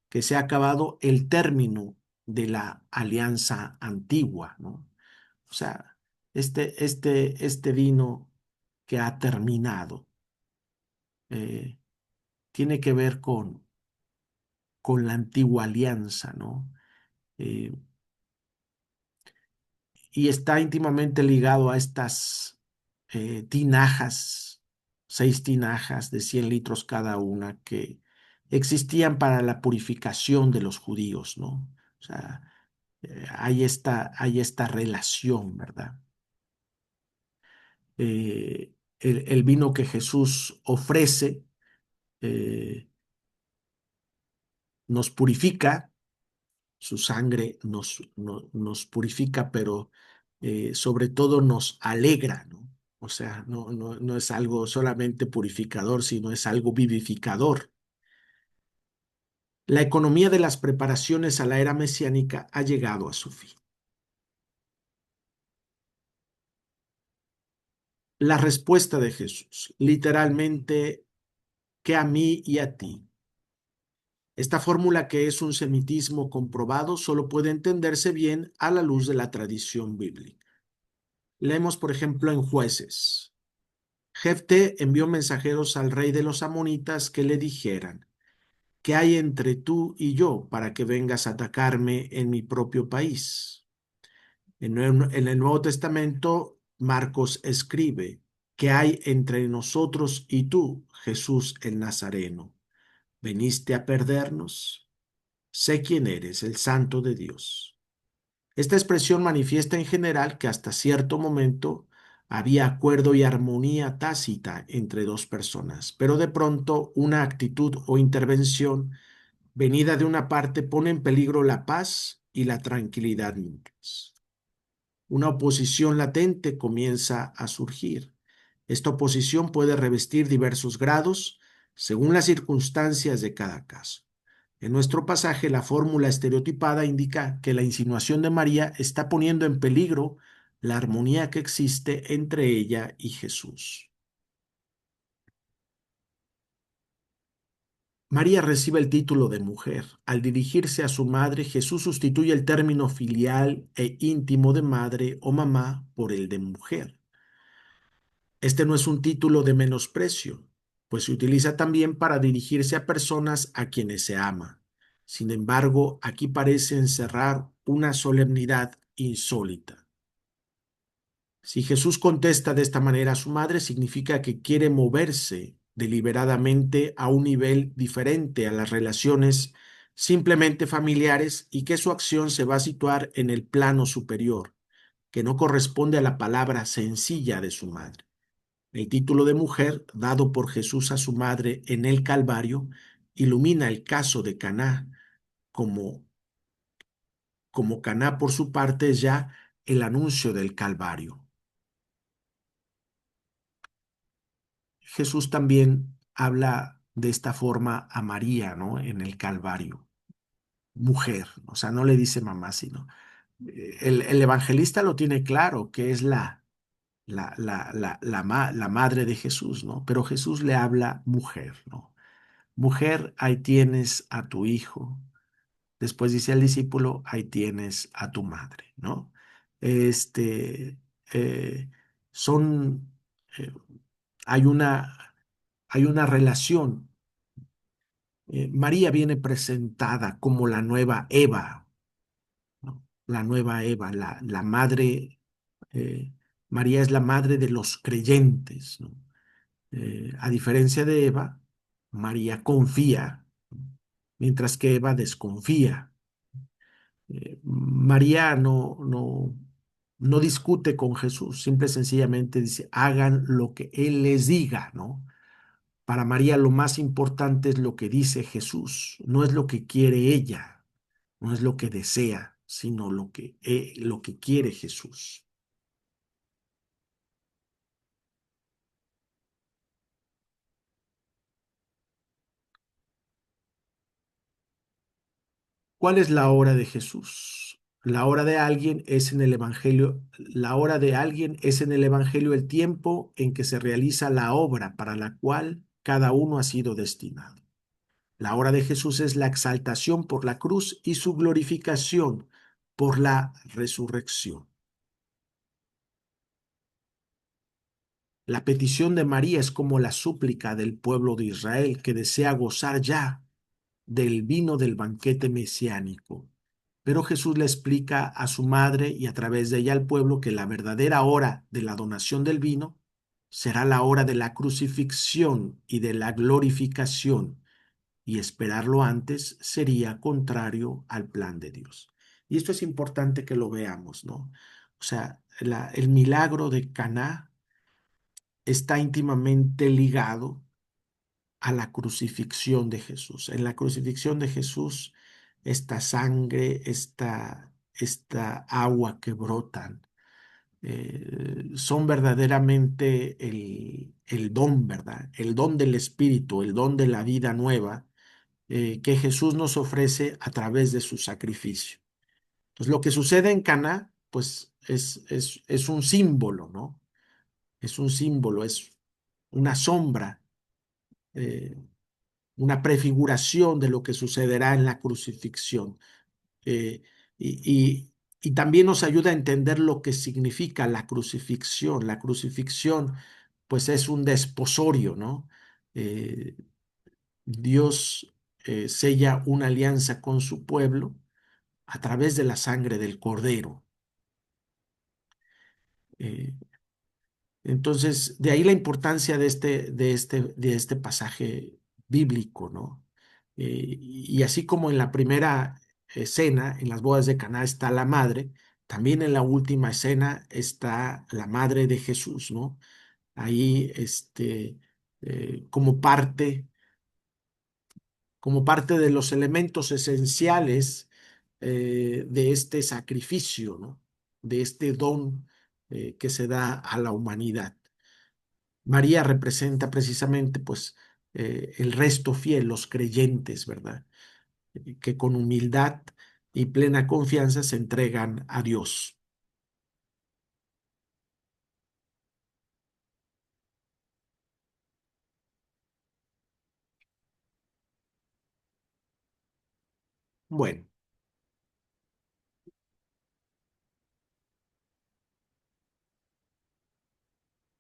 que se ha acabado el término de la alianza antigua, ¿no? O sea, este vino que ha terminado eh, tiene que ver con la antigua alianza, ¿no? Eh, y está íntimamente ligado a estas tinajas, 6 tinajas de 100 litros cada una, que existían para la purificación de los judíos, ¿no? O sea, hay esta relación, ¿verdad? El vino que Jesús ofrece nos purifica, su sangre nos purifica, pero sobre todo nos alegra, ¿no? O sea, no es algo solamente purificador, sino es algo vivificador. La economía de las preparaciones a la era mesiánica ha llegado a su fin. La respuesta de Jesús, literalmente, que a mí y a ti. Esta fórmula, que es un semitismo comprobado, solo puede entenderse bien a la luz de la tradición bíblica. Leemos, por ejemplo, en Jueces. Jefté envió mensajeros al rey de los amonitas que le dijeran, ¿qué hay entre tú y yo para que vengas a atacarme en mi propio país? En el Nuevo Testamento, Marcos escribe, ¿qué hay entre nosotros y tú, Jesús el Nazareno? ¿Veniste a perdernos? Sé quién eres, el Santo de Dios. Esta expresión manifiesta en general que hasta cierto momento había acuerdo y armonía tácita entre dos personas, pero de pronto una actitud o intervención venida de una parte pone en peligro la paz y la tranquilidad mutuas. Una oposición latente comienza a surgir. Esta oposición puede revestir diversos grados según las circunstancias de cada caso. En nuestro pasaje, la fórmula estereotipada indica que la insinuación de María está poniendo en peligro la armonía que existe entre ella y Jesús. María recibe el título de mujer. Al dirigirse a su madre, Jesús sustituye el término filial e íntimo de madre o mamá por el de mujer. Este no es un título de menosprecio, pues se utiliza también para dirigirse a personas a quienes se ama. Sin embargo, aquí parece encerrar una solemnidad insólita. Si Jesús contesta de esta manera a su madre, significa que quiere moverse deliberadamente a un nivel diferente a las relaciones simplemente familiares y que su acción se va a situar en el plano superior, que no corresponde a la palabra sencilla de su madre. El título de mujer dado por Jesús a su madre en el Calvario ilumina el caso de Caná, como, como Caná por su parte es ya el anuncio del Calvario. Jesús también habla de esta forma a María, ¿no? En el Calvario, mujer, o sea, no le dice mamá, sino el evangelista lo tiene claro, que es la madre de Jesús, ¿no? Pero Jesús le habla mujer, ¿no? Mujer, ahí tienes a tu hijo. Después dice al discípulo, ahí tienes a tu madre, ¿no? Este, eh, son, eh, hay hay una relación. María viene presentada como la nueva Eva, ¿no? La nueva Eva, la madre, María es la madre de los creyentes, ¿no? A diferencia de Eva, María confía, mientras que Eva desconfía. María no discute con Jesús, simple y sencillamente dice, hagan lo que Él les diga, ¿no? Para María lo más importante es lo que dice Jesús, no es lo que quiere ella, no es lo que desea, sino lo que quiere Jesús. ¿Cuál es la hora de Jesús? La hora de alguien es en el Evangelio, la hora de alguien es en el Evangelio el tiempo en que se realiza la obra para la cual cada uno ha sido destinado. La hora de Jesús es la exaltación por la cruz y su glorificación por la resurrección. La petición de María es como la súplica del pueblo de Israel que desea gozar ya del vino del banquete mesiánico. Pero Jesús le explica a su madre y a través de ella al pueblo que la verdadera hora de la donación del vino será la hora de la crucifixión y de la glorificación, y esperarlo antes sería contrario al plan de Dios. Y esto es importante que lo veamos, ¿no? O sea, el milagro de Caná está íntimamente ligado a la crucifixión de Jesús. En la crucifixión de Jesús, esta sangre, esta agua que brotan, son verdaderamente el don, ¿verdad? El don del Espíritu, el don de la vida nueva que Jesús nos ofrece a través de su sacrificio. Entonces, lo que sucede en Caná, pues es un símbolo, ¿no? Es un símbolo, es una sombra, eh, una prefiguración de lo que sucederá en la crucifixión. Eh, y, y también nos ayuda a entender lo que significa la crucifixión. La crucifixión, pues es un desposorio, ¿no? Eh, Dios sella una alianza con su pueblo a través de la sangre del Cordero. Eh, entonces, de ahí la importancia de este pasaje bíblico, ¿no? Y así como en la primera escena, en las bodas de Caná está la madre, también en la última escena está la madre de Jesús, ¿no? Ahí, como parte de los elementos esenciales de este sacrificio, ¿no? De este don que se da a la humanidad. María representa precisamente pues el resto fiel, los creyentes, ¿verdad? Que con humildad y plena confianza se entregan a Dios. Bueno,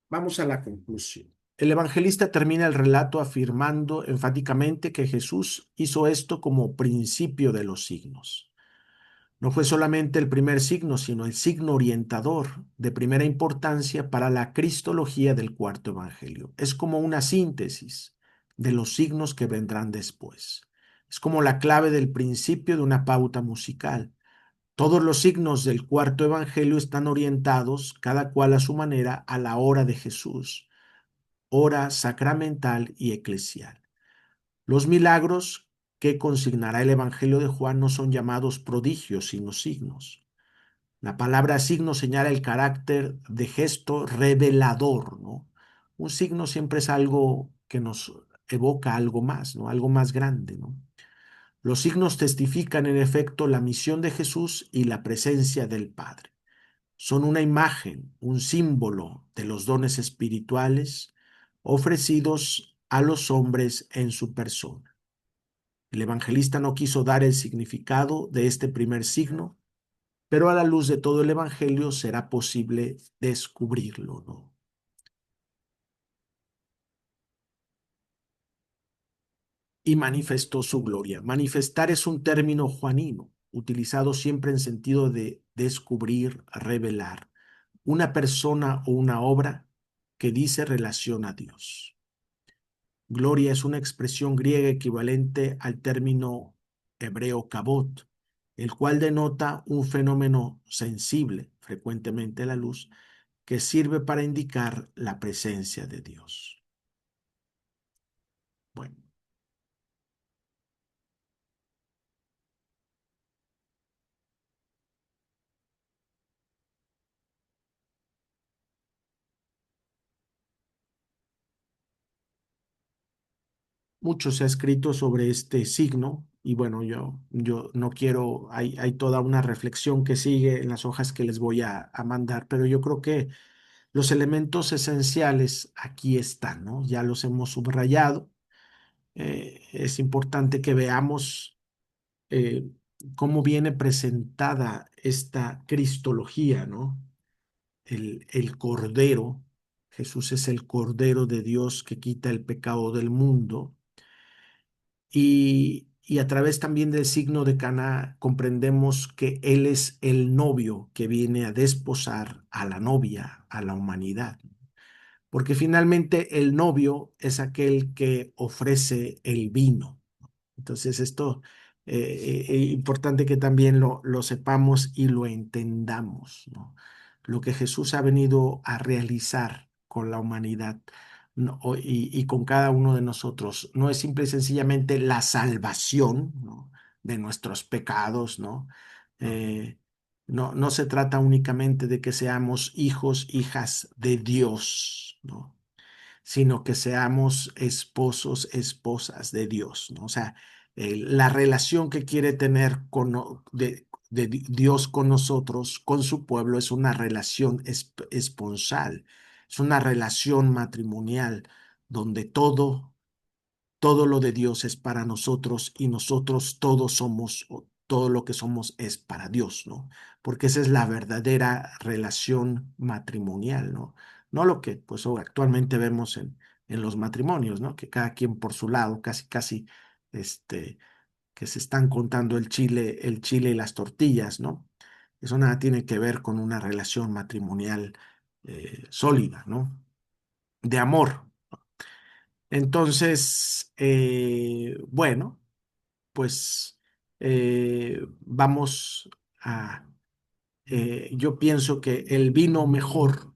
vamos a la conclusión. El evangelista termina el relato afirmando enfáticamente que Jesús hizo esto como principio de los signos. No fue solamente el primer signo, sino el signo orientador de primera importancia para la cristología del cuarto evangelio. Es como una síntesis de los signos que vendrán después. Es como la clave del principio de una pauta musical. Todos los signos del cuarto evangelio están orientados, cada cual a su manera, a la hora de Jesús, hora sacramental y eclesial. Los milagros que consignará el Evangelio de Juan no son llamados prodigios, sino signos. La palabra signo señala el carácter de gesto revelador, ¿no? Un signo siempre es algo que nos evoca algo más, ¿no? Algo más grande, ¿no? Los signos testifican en efecto la misión de Jesús y la presencia del Padre. Son una imagen, un símbolo de los dones espirituales ofrecidos a los hombres en su persona. El evangelista no quiso dar el significado de este primer signo, pero a la luz de todo el evangelio será posible descubrirlo, ¿no? Y manifestó su gloria. Manifestar es un término juanino, utilizado siempre en sentido de descubrir, revelar. Una persona o una obra que dice relación a Dios. Gloria es una expresión griega equivalente al término hebreo kabot, el cual denota un fenómeno sensible, frecuentemente la luz, que sirve para indicar la presencia de Dios. Bueno, mucho se ha escrito sobre este signo y bueno, yo no quiero, hay toda una reflexión que sigue en las hojas que les voy a mandar, pero yo creo que los elementos esenciales aquí están, ¿no? Ya los hemos subrayado. Es importante que veamos eh, cómo viene presentada esta cristología, ¿no? El Cordero, Jesús es el Cordero de Dios que quita el pecado del mundo y a través también del signo de Caná comprendemos que Él es el novio que viene a desposar a la novia, a la humanidad. Porque finalmente el novio es aquel que ofrece el vino. Entonces esto es importante que también lo sepamos y lo entendamos, ¿no? Lo que Jesús ha venido a realizar con la humanidad, ¿no? Y con cada uno de nosotros no es simple y sencillamente la salvación, ¿no? De nuestros pecados, ¿no? Eh, no se trata únicamente de que seamos hijos, hijas de Dios, ¿no? Sino que seamos esposos, esposas de Dios, ¿no? O sea, la relación que quiere tener de Dios con nosotros, con su pueblo, es una relación esponsal, es una relación matrimonial donde todo lo de Dios es para nosotros y nosotros todos somos, o todo lo que somos es para Dios, ¿no? Porque esa es la verdadera relación matrimonial, ¿no? No lo que pues actualmente vemos en los matrimonios, ¿no? Que cada quien por su lado, casi, casi, este, que se están contando el chile y las tortillas, ¿no? Eso nada tiene que ver con una relación matrimonial sólida, ¿no? De amor. Entonces, bueno, pues vamos a, yo pienso que el vino mejor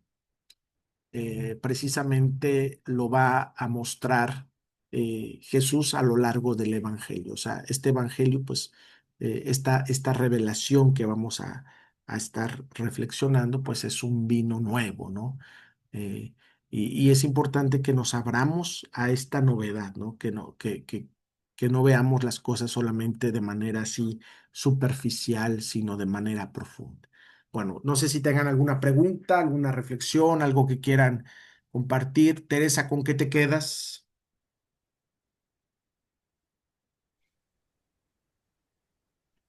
precisamente lo va a mostrar Jesús a lo largo del Evangelio. O sea, este Evangelio, pues, esta revelación que vamos a estar reflexionando, pues es un vino nuevo, ¿no? Eh, Y es importante que nos abramos a esta novedad, ¿no? Que no veamos las cosas solamente de manera así superficial, sino de manera profunda. Bueno, no sé si tengan alguna pregunta, alguna reflexión, algo que quieran compartir. Teresa, ¿con qué te quedas?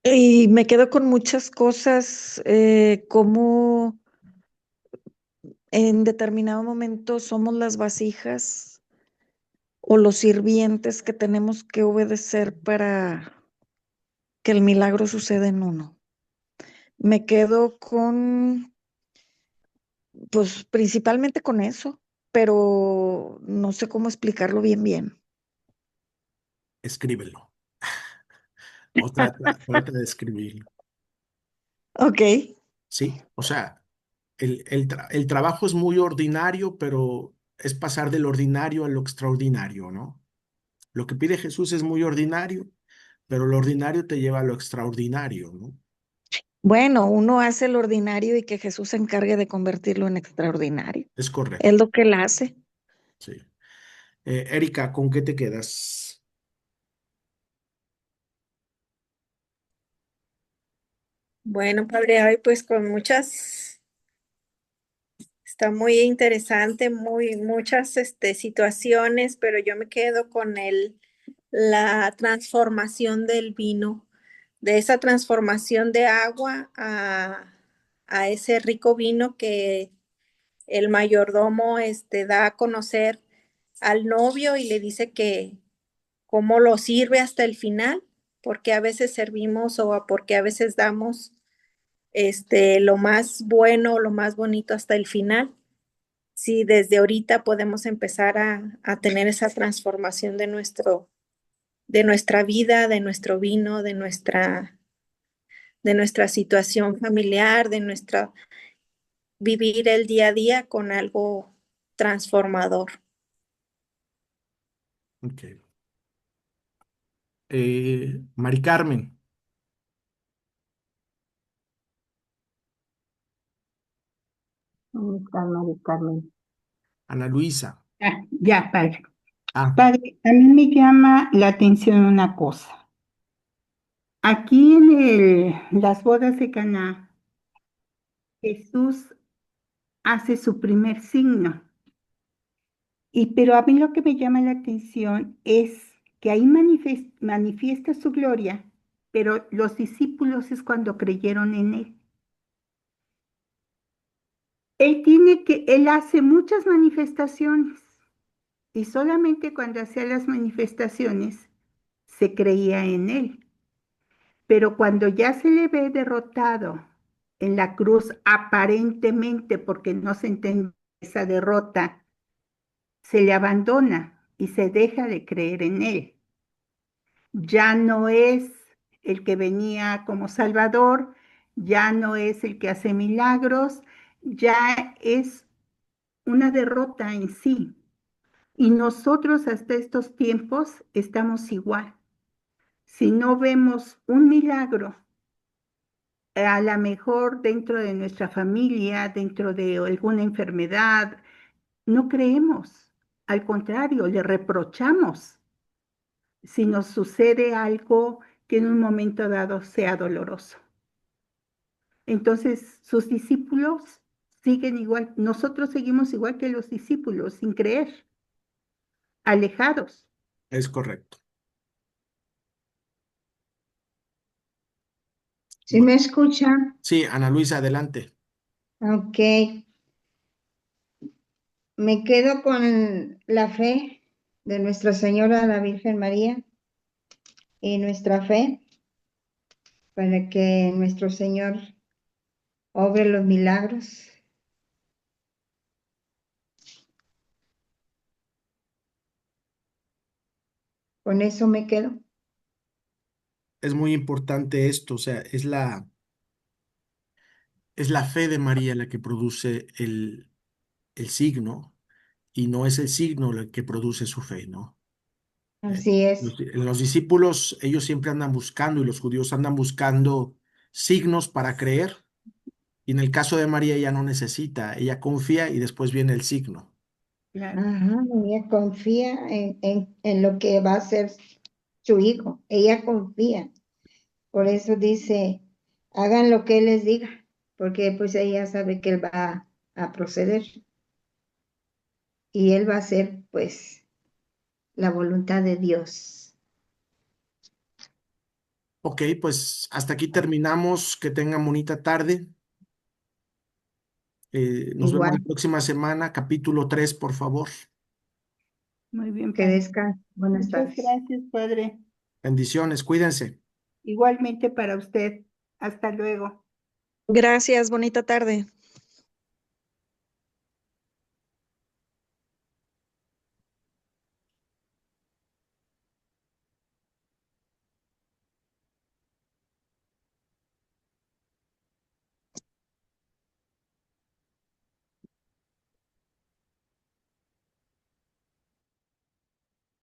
Y me quedo con muchas cosas, como en determinado momento somos las vasijas o los sirvientes que tenemos que obedecer para que el milagro suceda en uno. Me quedo con, pues principalmente con eso, pero no sé cómo explicarlo bien, bien. Escríbelo o trata de escribirlo. Ok. Sí, o sea, el trabajo es muy ordinario, pero es pasar del ordinario a lo extraordinario, ¿no? Lo que pide Jesús es muy ordinario, pero lo ordinario te lleva a lo extraordinario, ¿no? Bueno, uno hace lo ordinario y que Jesús se encargue de convertirlo en extraordinario. Es Es correcto, lo que él hace. sí. Erika, ¿con qué te quedas? Bueno, padre, hoy pues con muchas, está muy interesante, muchas situaciones, pero yo me quedo con la transformación del vino, de esa transformación de agua a ese rico vino que el mayordomo da a conocer al novio y le dice que cómo lo sirve hasta el final, porque a veces servimos o porque a veces damos lo más bueno, lo más bonito hasta el final. Si desde ahorita podemos empezar a tener esa transformación de nuestra vida, de nuestro vino, de nuestra situación familiar, de nuestra vivir el día a día con algo transformador. Ok. Mari Carmen, ¿Dónde está Mari Carmen? Ana Luisa. Ya, padre. Ah, Padre, a mí me llama la atención una cosa. Aquí en las bodas de Caná, Jesús hace su primer signo. Pero a mí lo que me llama la atención es que ahí manifiesta su gloria, pero los discípulos es cuando creyeron en él. Él hace muchas manifestaciones y solamente cuando hacía las manifestaciones se creía en él. Pero cuando ya se le ve derrotado en la cruz, aparentemente porque no se entiende esa derrota, se le abandona y se deja de creer en él. Ya no es el que venía como Salvador, ya no es el que hace milagros, ya es una derrota en sí. Y nosotros hasta estos tiempos estamos igual. Si no vemos un milagro, a lo mejor dentro de nuestra familia, dentro de alguna enfermedad, no creemos. Al contrario, le reprochamos si nos sucede algo que en un momento dado sea doloroso. Entonces, sus discípulos siguen igual, nosotros seguimos igual que los discípulos, sin creer, alejados. es correcto. ¿Sí Bueno, me escucha? sí, Ana Luisa, adelante. Ok. Me quedo con la fe de Nuestra Señora la Virgen María y nuestra fe para que nuestro Señor obre los milagros. Con eso me quedo. Es muy importante esto, o sea, es la fe de María la que produce el signo y no es el signo el que produce su fe, ¿no? Así es. Los discípulos, ellos siempre andan buscando y los judíos andan buscando signos para creer. Y en el caso de María, ella no necesita, ella confía y después viene el signo. Claro. Ajá, ella confía en lo que va a ser su hijo. Ella confía. Por eso dice, hagan lo que él les diga, porque pues ella sabe que él va a proceder y él va a hacer pues la voluntad de Dios. Ok, pues hasta aquí terminamos. Que tengan bonita tarde. Nos vemos Igual la próxima semana. Capítulo 3, por favor. Muy bien, que padre. descansen. Buenas Muchas tardes. gracias, padre. Bendiciones, cuídense. Igualmente para usted. Hasta luego. Gracias, bonita tarde.